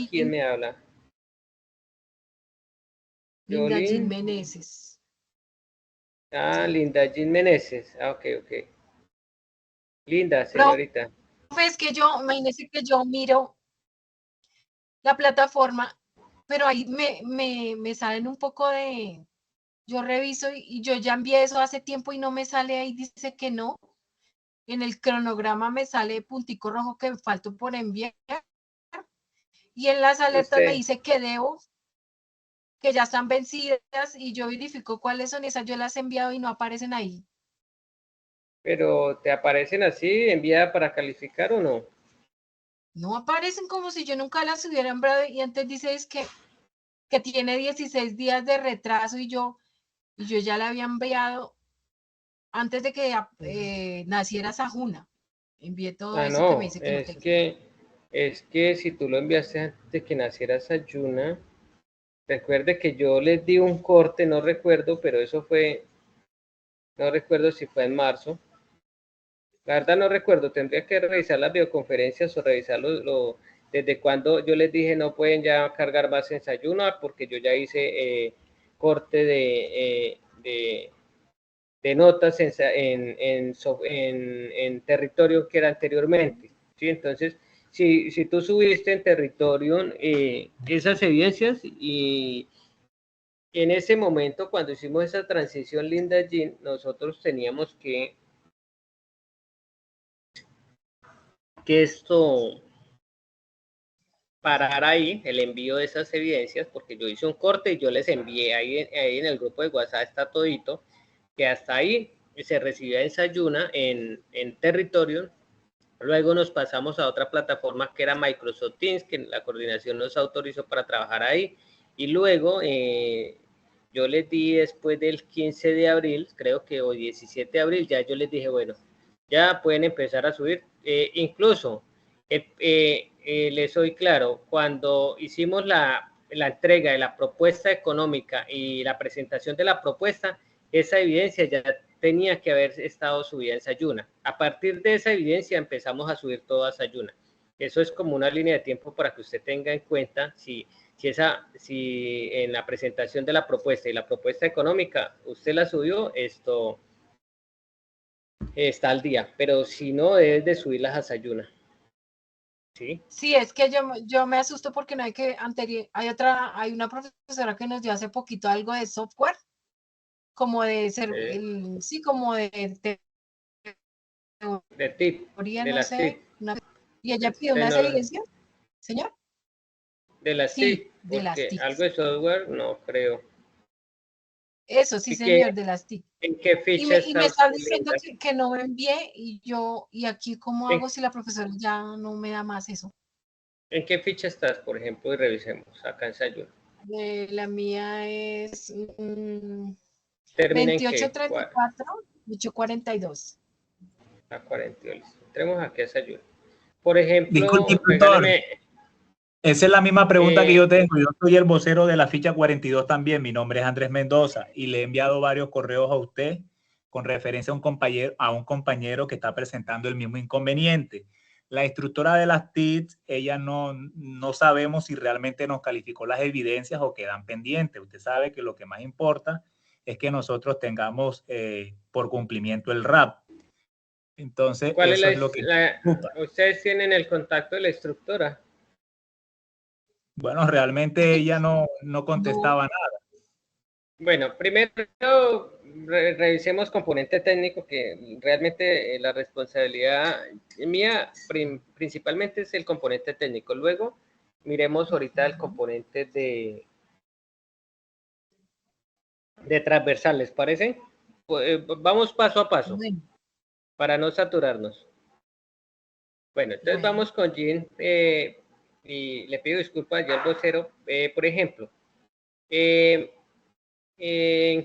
¿Quién me habla? Linda Jean Yolín. Meneses. Ah, Linda Jean Meneses. Ah, ok. Linda, Profe, señorita. es que imagínese que yo miro la plataforma, pero ahí me salen un poco de, yo reviso y yo ya envié eso hace tiempo y no me sale ahí, dice que no. En el cronograma me sale puntico rojo que falto por enviar. Y en las alertas me dice que debo, que ya están vencidas y yo verifico cuáles son esas, yo las he enviado y no aparecen ahí. Pero ¿te aparecen así, enviada para calificar o no? No aparecen como si yo nunca las hubiera enviado y antes dice es que tiene 16 días de retraso y yo ya la había enviado antes de que naciera Sajuna. Envié todo eso que me No, dice que no tengo. es que si tú lo enviaste antes de que naciera Sayuna, recuerde que yo les di un corte, no recuerdo, pero eso fue, no recuerdo si fue en marzo. La verdad no recuerdo, tendría que revisar las videoconferencias o revisar desde cuando yo les dije no pueden ya cargar más en Sayuna porque yo ya hice corte de notas en territorio que era anteriormente. ¿Sí? Entonces, si tú subiste en territorio esas evidencias y en ese momento, cuando hicimos esa transición, Linda Jean, nosotros teníamos que esto parar ahí el envío de esas evidencias, porque yo hice un corte y yo les envié ahí en el grupo de WhatsApp, está todito, que hasta ahí se recibía en Sayuna, en territorio. Luego nos pasamos a otra plataforma que era Microsoft Teams, que la coordinación nos autorizó para trabajar ahí. Y luego yo les di después del 15 de abril, creo que o 17 de abril, ya yo les dije, bueno, ya pueden empezar a subir. Incluso, les soy claro, cuando hicimos la entrega de la propuesta económica y la presentación de la propuesta, esa evidencia ya tenía que haber estado subida en Sayuna. A partir de esa evidencia empezamos a subir todo a Sayuna. Eso es como una línea de tiempo para que usted tenga en cuenta si en la presentación de la propuesta y la propuesta económica usted la subió, esto está al día, pero si no, debes de subirlas a Sayuna. ¿Sí? Sí, es que yo me asusto porque no hay que hay una profesora que nos dio hace poquito algo de software, como de ser, sí, como de TIC, teoría, de no las TIC, sé, y ella pidió unas evidencias, señor. de las Sí, TIC, de las porque algo TICs. de software no creo. Eso, sí, ¿Y señor, de las TIC. en qué Y ficha me, y está me usted, está diciendo Linda? que no me envié y aquí cómo hago si la profesora ya no me da más eso. ¿En qué ficha estás, por ejemplo? Y revisemos acá en Sayuna. La mía es ¿Termina en qué? 2834, 842. A 40. Entremos aquí a Sayuna. Por ejemplo, Disculpe, doctor. regáleme. Esa es la misma pregunta que yo tengo. Yo soy el vocero de la ficha 42 también. Mi nombre es Andrés Mendoza y le he enviado varios correos a usted con referencia a un compañero que está presentando el mismo inconveniente. La instructora de las TICs, ella no sabemos si realmente nos calificó las evidencias o quedan pendientes. Usted sabe que lo que más importa es que nosotros tengamos por cumplimiento el RAP. Entonces, ¿cuál eso es lo que ustedes tienen el contacto de la instructora? Bueno, realmente ella no contestaba nada. Bueno, primero revisemos componente técnico, que realmente la responsabilidad mía principalmente es el componente técnico. Luego miremos ahorita el componente de transversal, ¿les parece? Vamos paso a paso para no saturarnos. Bueno, entonces vamos con Jean y le pido disculpas ya al vocero. Por ejemplo, ¿en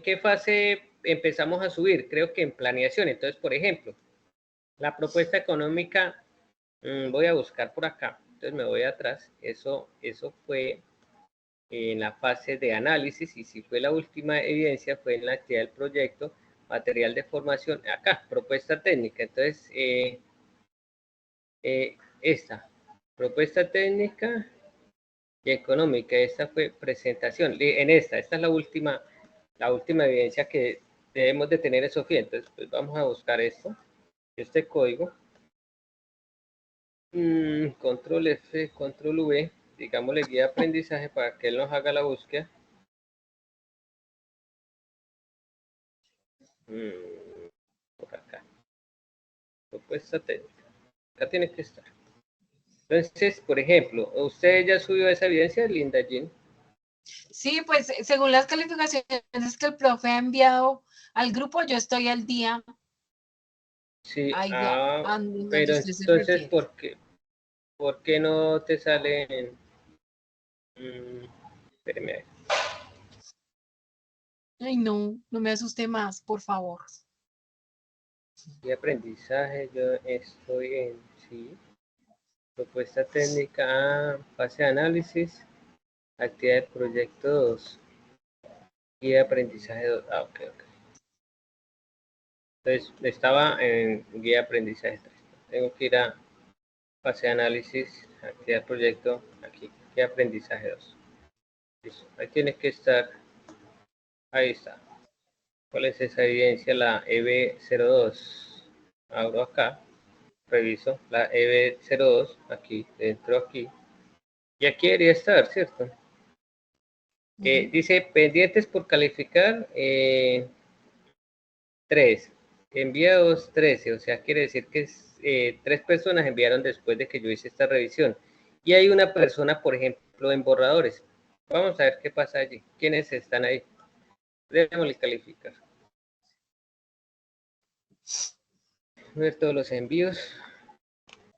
qué fase empezamos a subir? Creo que en planeación. Entonces, por ejemplo, la propuesta económica, voy a buscar por acá. Entonces me voy atrás. Eso fue en la fase de análisis, y si fue la última evidencia fue en la actividad del proyecto, material de formación, acá, propuesta técnica. Entonces, esta, propuesta técnica y económica, esta fue presentación. Esta es la última evidencia que debemos de tener en Sofía. Entonces, pues vamos a buscar este código. Control F, control V, digámosle guía de aprendizaje para que él nos haga la búsqueda. Por acá. Propuesta técnica. Acá tiene que estar. Entonces, por ejemplo, ¿usted ya subió esa evidencia, Linda Jean? Sí, pues según las calificaciones que el profe ha enviado al grupo, yo estoy al día. Sí, Pero entonces, ¿por qué no te sale espéreme ahí. Ay, no me asuste más, por favor. Y aprendizaje, yo estoy en sí. Propuesta técnica, fase de análisis, actividad de proyecto 2. Y aprendizaje 2. Ok. Entonces, estaba en guía de aprendizaje 3. Tengo que ir a fase de análisis, actividad de proyecto, aquí, guía de aprendizaje 2. Listo. Ahí tiene que estar. Ahí está. ¿Cuál es esa evidencia? La EB02. Abro acá, reviso la EB02, aquí, dentro aquí. Y aquí debería estar, ¿cierto? Dice pendientes por calificar 3. Enviados 13, o sea, quiere decir que 3 personas enviaron después de que yo hice esta revisión. Y hay una persona, por ejemplo, en borradores. Vamos a ver qué pasa allí. ¿Quiénes están ahí? Démosle calificar. Ver todos los envíos.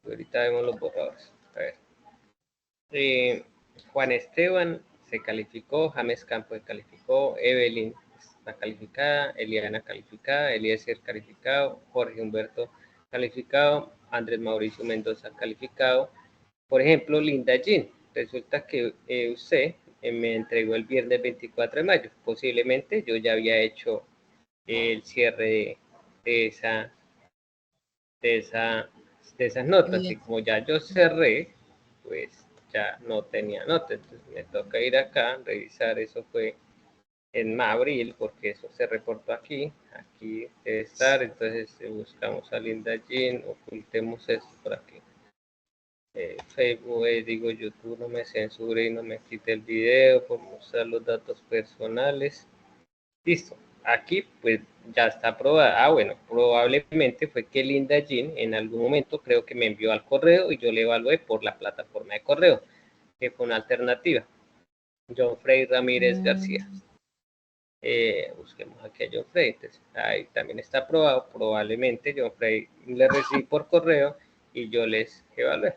Ahorita vemos los borradores. A ver. Juan Esteban se calificó, James Campos se calificó, Evelyn está calificada, Eliana calificada, Eliezer calificado, Jorge Humberto calificado, Andrés Mauricio Mendoza calificado. Por ejemplo, Linda Jean, resulta que usted me entregó el viernes 24 de mayo. Posiblemente yo ya había hecho el cierre de esas notas, y como ya yo cerré, pues ya no tenía nota. Entonces me toca ir acá, revisar. Eso fue en abril, porque eso se reportó aquí debe estar. Entonces buscamos a Linda Jean, ocultemos esto por aquí. Facebook, digo YouTube, no me censure y no me quite el video por mostrar los datos personales. Listo, aquí pues ya está aprobada. Bueno, probablemente fue que Linda Jean en algún momento creo que me envió al correo y yo le evalué por la plataforma de correo, que fue una alternativa. John Frey Ramírez García. Busquemos aquí a John Frey. Entonces, ahí también está aprobado. Probablemente John Frey le recibí por correo y yo les evalué.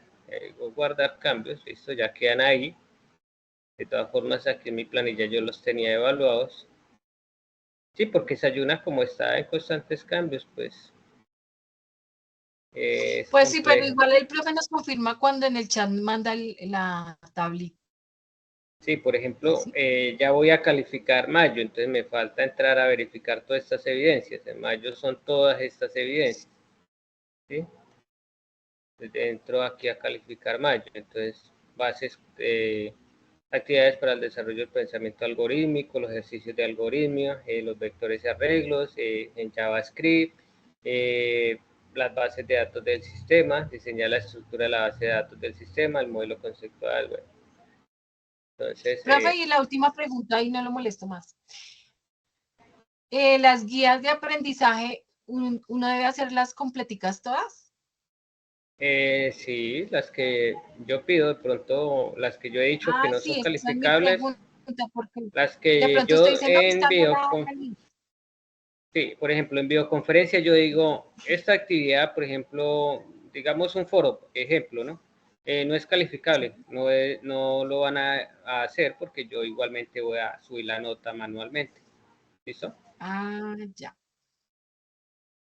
Guardar cambios, listo, ya quedan ahí. De todas formas, aquí en mi planilla yo los tenía evaluados. Sí, porque Sayuna, como está en constantes cambios, pues Es Pues sí, pero complejo. igual el profe nos confirma cuando en el chat manda la tablita. Sí, por ejemplo, ¿Sí? ya voy a calificar mayo, entonces me falta entrar a verificar todas estas evidencias. En mayo son todas estas evidencias. ¿Sí? Entro aquí a calificar mayo, entonces bases, actividades para el desarrollo del pensamiento algorítmico, los ejercicios de algoritmia, los vectores y arreglos en JavaScript, las bases de datos del sistema, diseñar la estructura de la base de datos del sistema, el modelo conceptual, bueno. Entonces, Profe, y la última pregunta, y no lo molesto más. Las guías de aprendizaje, ¿uno debe hacerlas completicas todas? sí, las que yo pido, de pronto, las que yo he dicho que no son Sí, esa es mi calificables, pregunta, porque las de que pronto usted yo dice, no, esta no envío la con... hagan. Sí, por ejemplo, en videoconferencia yo digo, esta actividad, por ejemplo, digamos un foro, ejemplo, ¿no? No es calificable, no lo van a hacer porque yo igualmente voy a subir la nota manualmente. ¿Listo? Ya.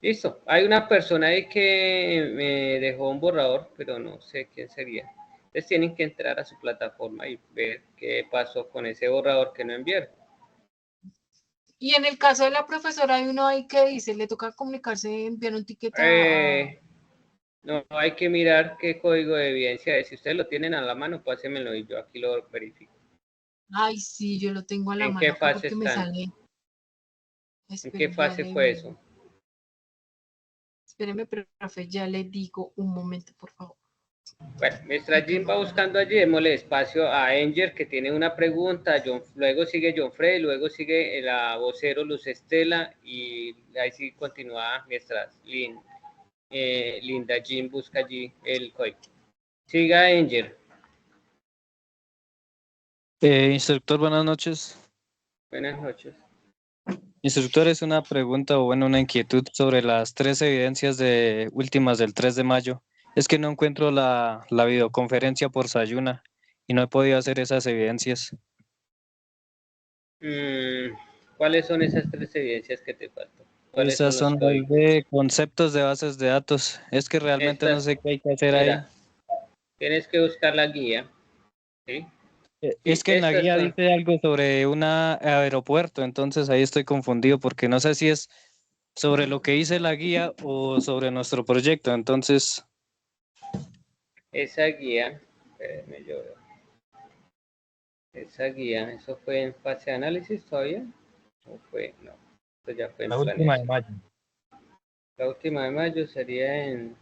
Listo. Hay una persona ahí que me dejó un borrador, pero no sé quién sería. Entonces tienen que entrar a su plataforma y ver qué pasó con ese borrador que no enviaron. Y en el caso de la profesora, hay uno ahí que dice, le toca comunicarse, enviar un ticket a... No, hay que mirar qué código de evidencia es. Si ustedes lo tienen a la mano, pásenmelo y yo aquí lo verifico. Ay, sí, yo lo tengo a la ¿En mano qué acá fase porque me están? sale. ¿En qué fase fue eso? Espéreme, profe, ya le digo un momento, por favor. Bueno, mientras Jim va buscando allí, démosle espacio a Enger, que tiene una pregunta, luego sigue John Frey, luego sigue la vocero Luz Estela, y ahí sí continúa mientras Linda Jim busca allí el código. Siga Enger. Instructor, buenas noches. Buenas noches. Instructor, es una pregunta o bueno, una inquietud sobre las 3 evidencias últimas del 3 de mayo. Es que no encuentro la videoconferencia por Sayuna y no he podido hacer esas evidencias. ¿Cuáles son esas 3 evidencias que te faltan? ¿Cuáles son Esas los son las códigos? de conceptos de bases de datos. Es que realmente no Estas, sé qué hay que hacer ahí. mira, tienes que buscar la guía, ¿sí? Es Y que en la estas guía son, dice algo sobre un aeropuerto, entonces ahí estoy confundido porque no sé si es sobre lo que dice la guía o sobre nuestro proyecto. Entonces, esa guía, espérenme, yo veo. Esa guía, ¿eso fue en fase de análisis todavía? ¿O fue? No, esto ya fue en la última de planeación. mayo. La última de mayo sería en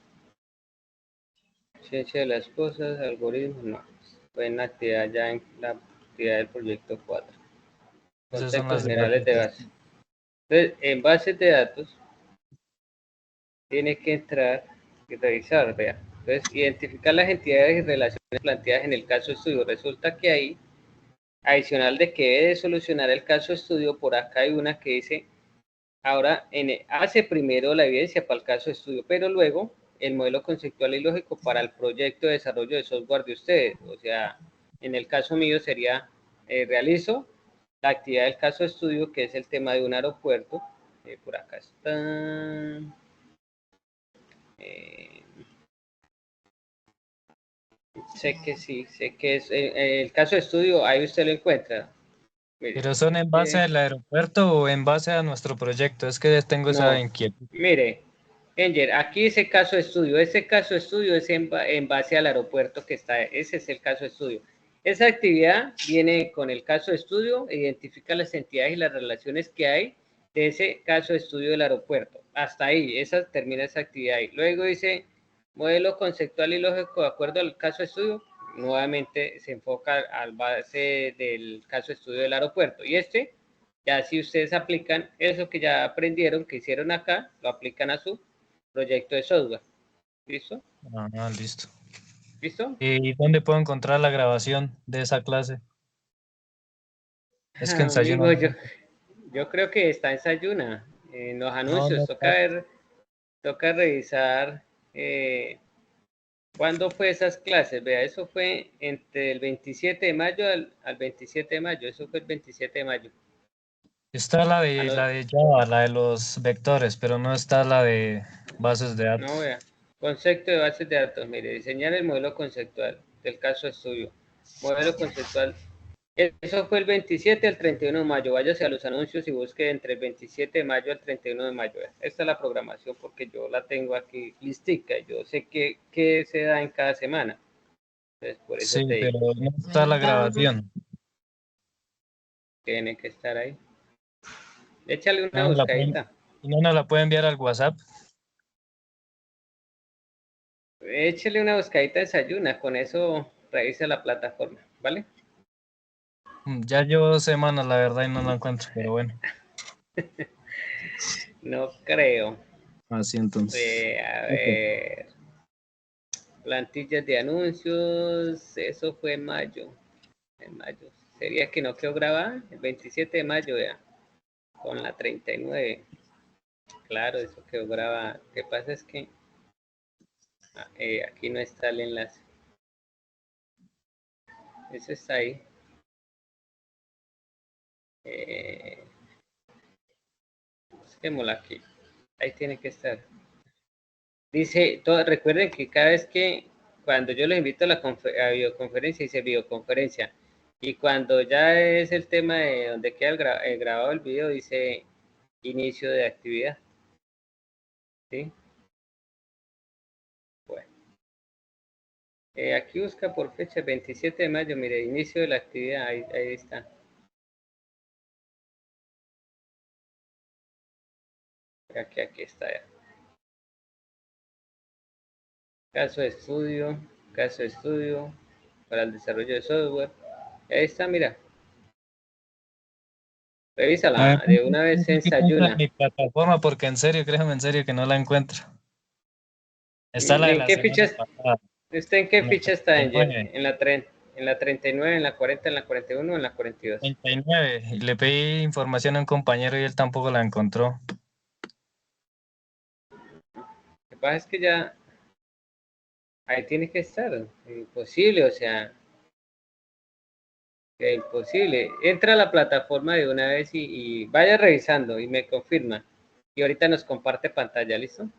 ciencia de las cosas, algoritmos, no. Fue en actividad ya en la actividad del proyecto 4. Esas son Conceptos las de generales bases de de base. Entonces, en bases de datos, tiene que entrar y revisar, vea. Entonces, identificar las entidades y relaciones planteadas en el caso de estudio. Resulta que ahí, adicional de que debe de solucionar el caso de estudio, por acá hay una que dice, ahora hace primero la evidencia para el caso de estudio, pero luego el modelo conceptual y lógico para el proyecto de desarrollo de software de ustedes. O sea, en el caso mío sería, realizo la actividad del caso de estudio, que es el tema de un aeropuerto. Por acá está. Eh, sé que sí, sé que es el caso de estudio, ahí usted lo encuentra. Mire, ¿Pero son en base al aeropuerto o en base a nuestro proyecto? Es que tengo esa no, inquietud. mire, Enger, aquí ese caso de estudio, ese caso de estudio es en base al aeropuerto que está, ese es el caso de estudio. Esa actividad viene con el caso de estudio, identifica las entidades y las relaciones que hay de ese caso de estudio del aeropuerto. Hasta ahí, esa termina esa actividad. Y luego dice modelo conceptual y lógico de acuerdo al caso de estudio. Nuevamente se enfoca al base del caso de estudio del aeropuerto. Y ya si ustedes aplican eso que ya aprendieron, que hicieron acá, lo aplican a su proyecto de software. ¿Listo? Ah, listo. ¿Listo? ¿Y dónde puedo encontrar la grabación de esa clase? Es que en Sayuna Amigo, yo creo que está en Sayuna, en los no anuncios. está. Toca revisar cuándo fue esas clases. Vea, eso fue entre el 27 de mayo al 27 de mayo. Eso fue el 27 de mayo. Está la A de lo- la de Java, la de los vectores, pero no está la de bases de no, datos. vea. Concepto de bases de datos. Mire, diseñar el modelo conceptual del caso de estudio. Modelo conceptual. Eso fue el 27 al 31 de mayo. Váyase a los anuncios y busque entre el 27 de mayo al 31 de mayo. Esta es la programación porque yo la tengo aquí listica. Yo sé qué se da en cada semana. Entonces, por eso Sí, te pero digo, no está la grabación. tiene que estar ahí. Échale una No nos la pueden, buscadita. no nos la puede enviar al WhatsApp. Échale una buscadita de Sayuna. Con eso revisa la plataforma, ¿vale? Ya llevo semanas, la verdad, y no la encuentro, pero bueno. No creo. Así entonces. A Ok. ver. Plantillas de anuncios. Eso fue en mayo. En mayo. Sería que no quedó grabada el 27 de mayo, ya. Con la 39. Claro, eso quedó grabada. Lo que pasa es que aquí no está el enlace. Eso está ahí. Busquémosla aquí. Ahí tiene que estar. Dice, recuerden que cada vez que, cuando yo los invito a la a videoconferencia, dice videoconferencia. Y cuando ya es el tema de donde queda grabado el video, dice inicio de actividad. ¿Sí? Bueno. Aquí busca por fecha 27 de mayo, mire, inicio de la actividad, ahí está. Aquí está ya. Caso de estudio para el desarrollo de software. Ahí está, mira. A ver, Revísala de una vez en ¿qué encuentra en Sayuna. mi plataforma? Porque en serio, créeme, en serio que no la encuentro. Está la de ¿En la qué semana fichas? pasada, ¿Usted en qué en la ficha está, Angel? 39. En la 39, en la 40, en la 41 o en la 42? 39. Y le pedí información a un compañero y él tampoco la encontró. Lo que pasa es que ya ahí tiene que estar. Imposible, o sea, imposible. Entra a la plataforma de una vez y vaya revisando y me confirma. Y ahorita nos comparte pantalla, ¿listo?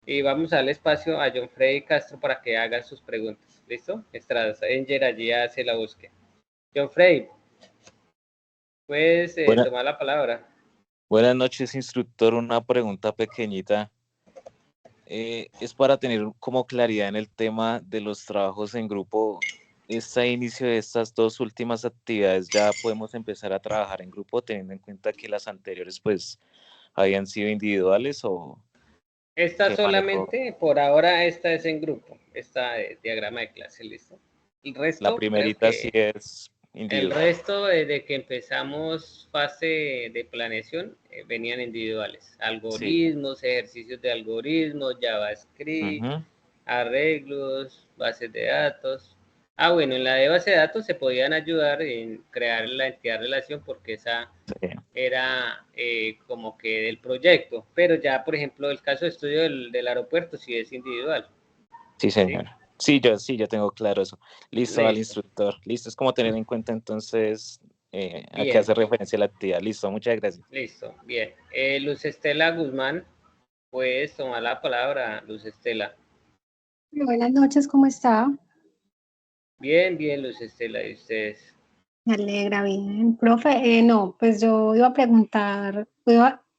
Y vamos a darle espacio a John Freddy Castro para que haga sus preguntas, ¿listo? Mientras Angel allí hace la búsqueda. John Freddy, puedes Buena- tomar la palabra. Buenas noches, instructor. Una pregunta pequeñita. Es para tener como claridad en el tema de los trabajos en grupo. Este inicio de estas dos últimas actividades, ¿ya podemos empezar a trabajar en grupo teniendo en cuenta que las anteriores pues habían sido individuales o Esta qué manejo? solamente, por ahora, esta es en grupo, esta diagrama de clase, ¿listo? El La resto, creo primerita sí que es el individual. resto, desde que empezamos fase de planeación, venían individuales. Sí. Algoritmos, ejercicios de algoritmos, JavaScript, Ujú. arreglos, bases de datos. Ah, bueno, en la de base de datos se podían ayudar en crear la entidad relación porque esa Sí. era como que del proyecto, pero ya, por ejemplo, el caso de estudio del aeropuerto sí es individual, Sí, ¿sí? señor. Sí, yo tengo claro eso. Listo, al Listo, instructor. Listo, es como tener en cuenta entonces a qué bien, hace referencia la actividad. Listo, muchas gracias. listo, bien. Luz Estela Guzmán, puedes tomar la palabra, Luz Estela. Buenas noches, ¿cómo está? Bien, bien, Luz Estela, y ustedes. Me alegra, bien. Profe, no, pues yo iba a preguntar,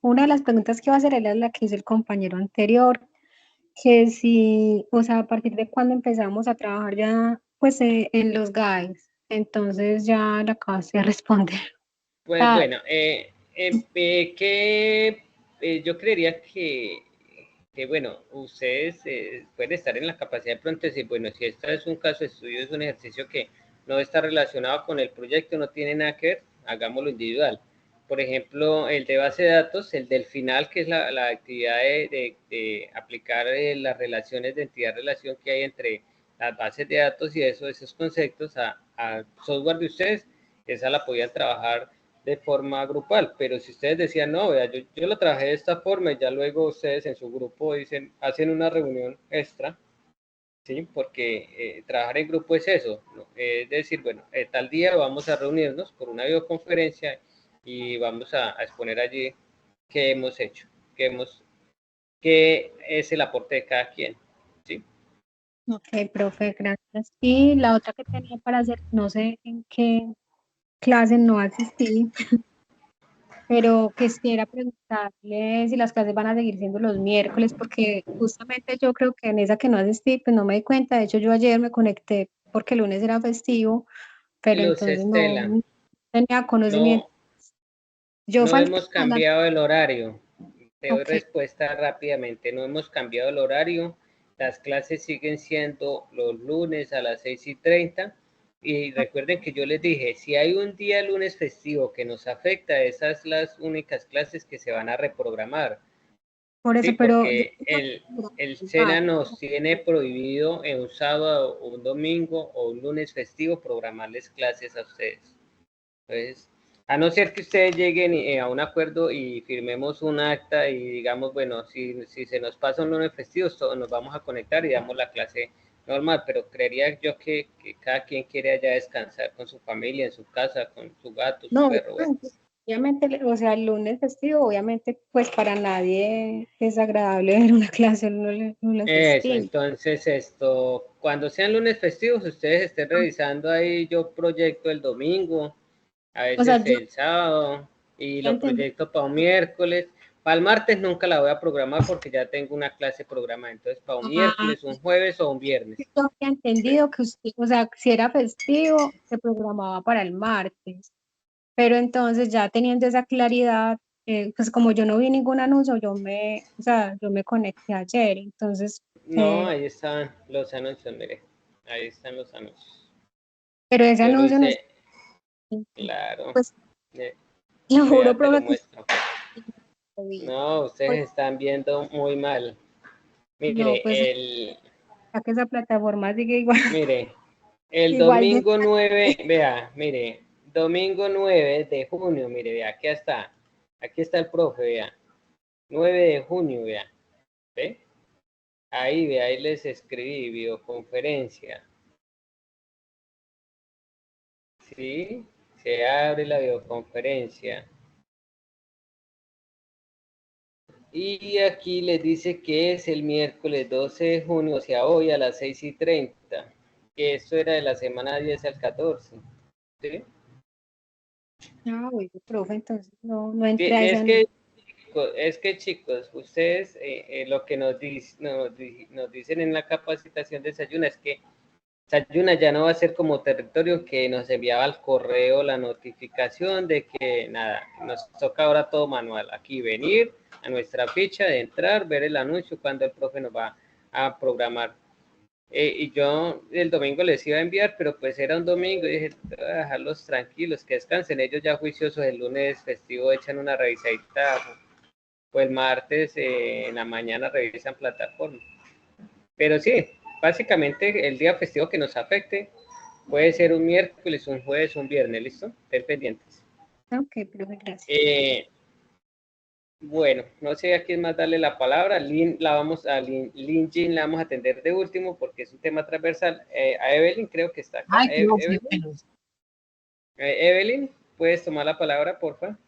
una de las preguntas que iba a hacer era la que hizo el compañero anterior, que si, o sea, a partir de cuándo empezamos a trabajar ya, pues en los guides, entonces ya la acabaste de responder. Pues Ah, bueno, yo creería que, bueno, ustedes pueden estar en la capacidad de pronto decir, bueno, si esto es un caso de estudio, es un ejercicio que no está relacionado con el proyecto, no tiene nada que ver, hagámoslo individual. Por ejemplo, el de base de datos, el del final, que es la actividad de aplicar las relaciones de entidad-relación que hay entre las bases de datos y esos conceptos a software de ustedes, esa la podían trabajar de forma grupal, pero si ustedes decían, no, vea, yo lo trabajé de esta forma y ya luego ustedes en su grupo dicen, hacen una reunión extra, ¿sí? Porque trabajar en grupo es eso, ¿no? Es decir, bueno, tal día vamos a reunirnos por una videoconferencia y vamos a exponer allí qué hemos hecho, qué es el aporte de cada quien. ¿sí? Ok, profe, gracias. Y la otra que tenía para hacer, no sé en qué clase no asistí, pero quisiera preguntarle si las clases van a seguir siendo los miércoles, porque justamente yo creo que en esa que no asistí, pues no me di cuenta. De hecho, yo ayer me conecté porque el lunes era festivo, pero Luz entonces no Estela, tenía conocimiento. no, Yo no falté hemos a la... cambiado el horario. Te doy Ok, respuesta rápidamente. No hemos cambiado el horario. Las clases siguen siendo los lunes a las 6:30. Y recuerden que yo les dije, si hay un día lunes festivo que nos afecta, esas son las únicas clases que se van a reprogramar. por Sí, eso, pero yo porque el ah, SENA nos tiene prohibido en un sábado, un domingo o un lunes festivo programarles clases a ustedes. Entonces, a no ser que ustedes lleguen a un acuerdo y firmemos un acta y digamos, bueno, si se nos pasa un lunes festivo, todos nos vamos a conectar y damos la clase normal, pero creería yo que cada quien quiere allá descansar con su familia, en su casa, con su gato, su no, perro, bueno. obviamente, o sea, el lunes festivo, obviamente, pues para nadie es agradable ver una clase el lunes Eso, festivo. entonces cuando sean lunes festivos, ustedes estén revisando ahí, yo proyecto el domingo, a O sea, veces yo el sábado, y ya lo entendí, proyecto para un miércoles. Para el martes nunca la voy a programar porque ya tengo una clase programada, entonces para un ah, miércoles, un jueves o un viernes. yo había entendido que usted, o sea, si era festivo, se programaba para el martes, pero entonces ya teniendo esa claridad, pues como yo no vi ningún anuncio, o sea, yo me conecté ayer, entonces, No, ahí están los anuncios, mire, ahí están los anuncios. pero ese Yo lo anuncio no es, hice, claro, pues, eh, lo juro, vea, te lo profe, que muestro. lo vi. No, Pues, ustedes están viendo muy mal. no, Mire, pues, ya que esa plataforma sigue igual, mire, el igual de... domingo 9, vea, mire, domingo 9 de junio, mire, vea, aquí está el profe, vea, 9 de junio, vea, ¿ve? Ahí, vea, ahí les escribí, videoconferencia, ¿sí? Se abre la videoconferencia. Y aquí les dice que es el miércoles 12 de junio, o sea, hoy a las 6:30, que esto era de la semana 10 al 14, ¿sí? Ah, bueno, profe, entonces no entré a Es esa... que chicos, ustedes lo que nos dicen en la capacitación de Sayuna es que Sayuna ya no va a ser como territorio que nos enviaba al correo la notificación de que nada, nos toca ahora todo manual. Aquí venir a nuestra ficha de entrar, ver el anuncio cuando el profe nos va a programar. Y yo el domingo les iba a enviar, pero pues era un domingo y dije, voy a dejarlos tranquilos, que descansen. Ellos ya juiciosos el lunes festivo echan una revisadita o el martes en la mañana revisan plataforma. Pero sí, básicamente el día festivo que nos afecte puede ser un miércoles, un jueves, un viernes, ¿listo? Estén pendientes. Ok, profe, gracias. Bueno, no sé a quién más darle la palabra. Lin Jin la vamos a atender de último porque es un tema transversal. A Evelyn creo que está acá. Ay, profe, Evelyn, bueno. Evelyn, ¿puedes tomar la palabra, porfa?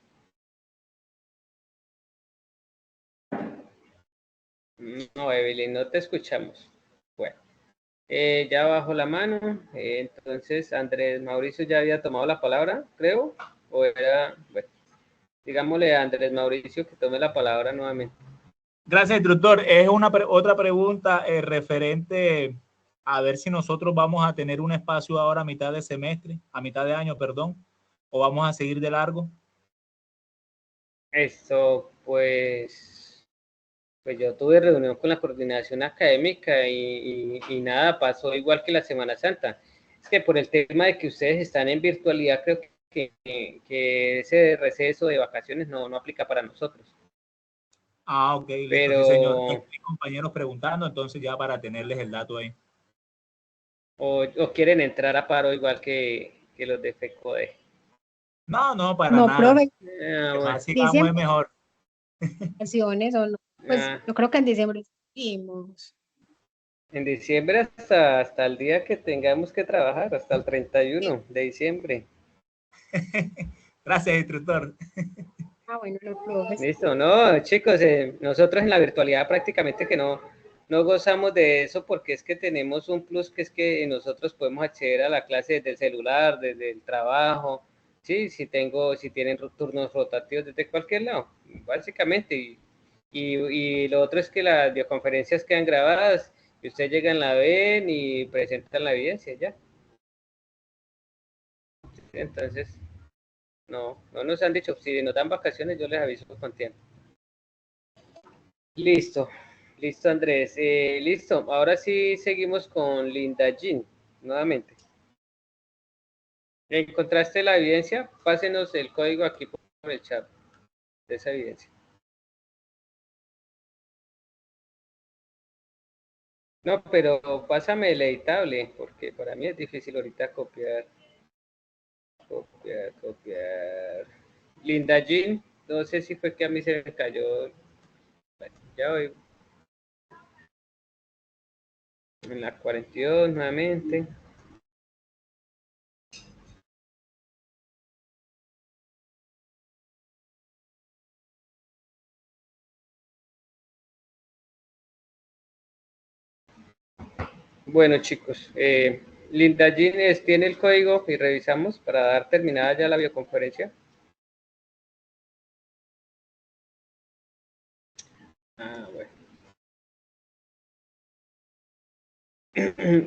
No, Evelyn, no te escuchamos. Bueno, ya bajo la mano. Entonces, Andrés Mauricio ya había tomado la palabra, creo. O era, bueno, digámosle a Andrés Mauricio que tome la palabra nuevamente. Gracias, instructor. Es otra pregunta referente a ver si nosotros vamos a tener un espacio ahora a mitad de semestre, a mitad de año, perdón, o vamos a seguir de largo. Esto, pues yo tuve reunión con la coordinación académica y nada, pasó igual que la Semana Santa. Es que por el tema de que ustedes están en virtualidad, creo que ese receso de vacaciones no aplica para nosotros. Ah, ok, listo, sí, señor. Pero, Mis compañeros preguntando, entonces ya para tenerles el dato ahí. o quieren entrar a paro igual que los de FECODE. No, para No, nada. profe, Bueno. Así vamos es diciembre, mejor. vacaciones o no. Pues Ah, yo creo que en diciembre seguimos. en diciembre hasta el día que tengamos que trabajar, hasta el 31 de diciembre. Gracias, instructor. Ah, bueno, no, profe. Listo, no, chicos, nosotros en la virtualidad prácticamente que no no gozamos de eso porque es que tenemos un plus que es que nosotros podemos acceder a la clase desde el celular, desde el trabajo, sí, si tienen turnos rotativos desde cualquier lado, básicamente. Y lo otro es que las videoconferencias quedan grabadas y ustedes llegan, la ven y presentan la evidencia ya. Entonces, no nos han dicho, si nos dan vacaciones yo les aviso con tiempo. Listo, Andrés. Listo, ahora sí seguimos con Linda Jean, nuevamente. ¿Encontraste la evidencia? Pásenos el código aquí por el chat de esa evidencia. No, pero pásame el editable, porque para mí es difícil ahorita copiar. Linda Jean, no sé si fue que a mí se me cayó. Bueno, ya voy. En la 42 nuevamente. Bueno, chicos, Linda Jean tiene el código y revisamos para dar terminada ya la videoconferencia. Ah, bueno.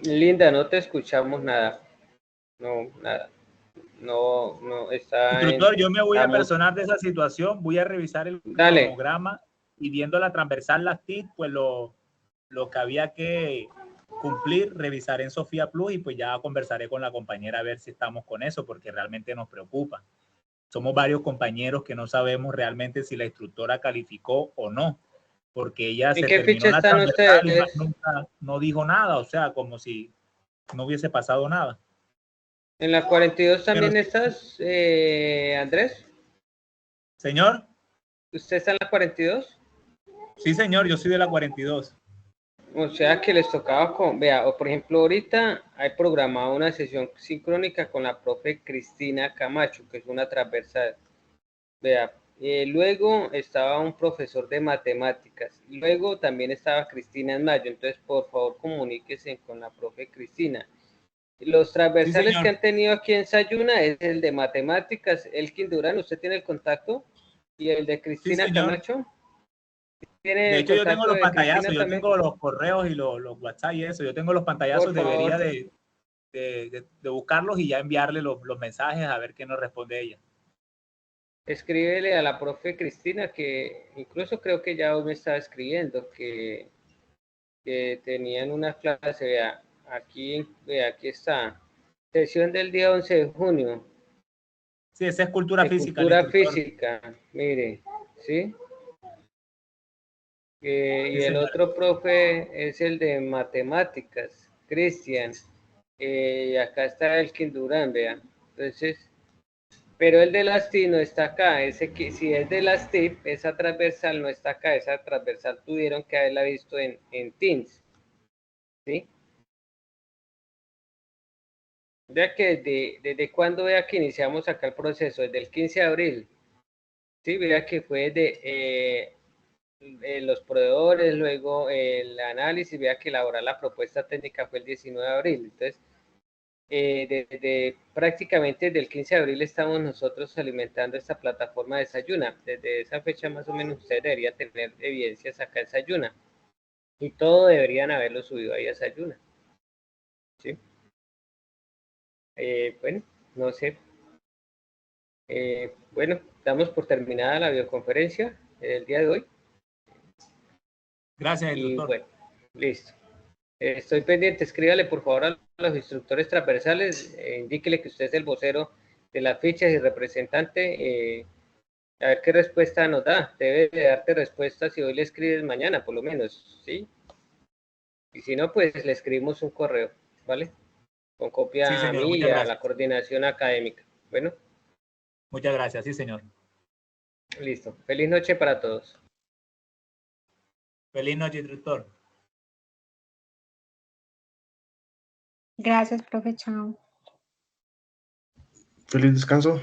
Linda, no te escuchamos nada. No, nada. No está Instructor, yo me voy a estamos- personar de esa situación, voy a revisar el Dale. cronograma y viendo la transversal, las TIC, pues lo que había que cumplir, revisaré en Sofía Plus y pues ya conversaré con la compañera a ver si estamos con eso, porque realmente nos preocupa. Somos varios compañeros que no sabemos realmente si la instructora calificó o no, porque ella ¿En se qué terminó ficha la están transversal y ustedes? nunca no dijo nada, o sea, como si no hubiese pasado nada. ¿En la 42 también Pero, estás, Andrés? señor, ¿Usted está en la 42? sí señor, yo soy de la 42. O sea que les tocaba vea, o por ejemplo ahorita hay programada una sesión sincrónica con la profe Cristina Camacho, que es una transversal. Vea, luego estaba un profesor de matemáticas, luego también estaba Cristina en mayo, entonces por favor comuníquese con la profe Cristina. Los transversales Sí, que han tenido aquí en Sayuna es el de matemáticas, Elkin Durán, ¿usted tiene el contacto? Y el de Sí, Cristina señor. Camacho. ¿Tiene De el hecho, yo tengo contacto los de Cristina pantallazos, yo también? tengo los correos y los WhatsApp y eso. Yo tengo los pantallazos, Por favor. debería de buscarlos y ya enviarle los mensajes a ver qué nos responde ella. Escríbele a la profe Cristina, que incluso creo que ya hoy me estaba escribiendo, que tenían una clase, vea, aquí está, sesión del día 11 de junio. Sí, esa es cultura De física. cultura física, mire, ¿sí? Sí, Y el señora. otro profe es el de matemáticas, Cristian. Y acá está el Durán, vea. Entonces, pero el de las TIC no está acá. Si es de las TIC, esa transversal no está acá. Esa transversal tuvieron que haberla visto en Teams. ¿Sí? Vea que desde cuándo vea que iniciamos acá el proceso, desde el 15 de abril. Sí, vea que fue de los proveedores, luego el análisis, vea que elaborar la propuesta técnica fue el 19 de abril. Entonces, prácticamente desde el 15 de abril estamos nosotros alimentando esta plataforma de Sayuna. Desde esa fecha más o menos usted debería tener evidencias acá en Sayuna. Y todo deberían haberlo subido ahí a Sayuna. ¿Sí? Bueno, no sé. Bueno, damos por terminada la videoconferencia del día de hoy. Gracias, Y instructor. bueno, listo. Estoy pendiente, escríbale por favor a los instructores transversales, indíquele que usted es el vocero de las fichas y representante, a ver qué respuesta nos da. Debe de darte respuesta si hoy le escribes mañana, por lo menos, ¿sí? Y si no, pues le escribimos un correo, ¿vale? Con Sí, copia a señor, mí y muchas a la gracias. coordinación académica. Bueno, Muchas gracias, sí, señor. listo. Feliz noche para todos. Feliz noche, instructor. Gracias, profe. Chao. Feliz descanso.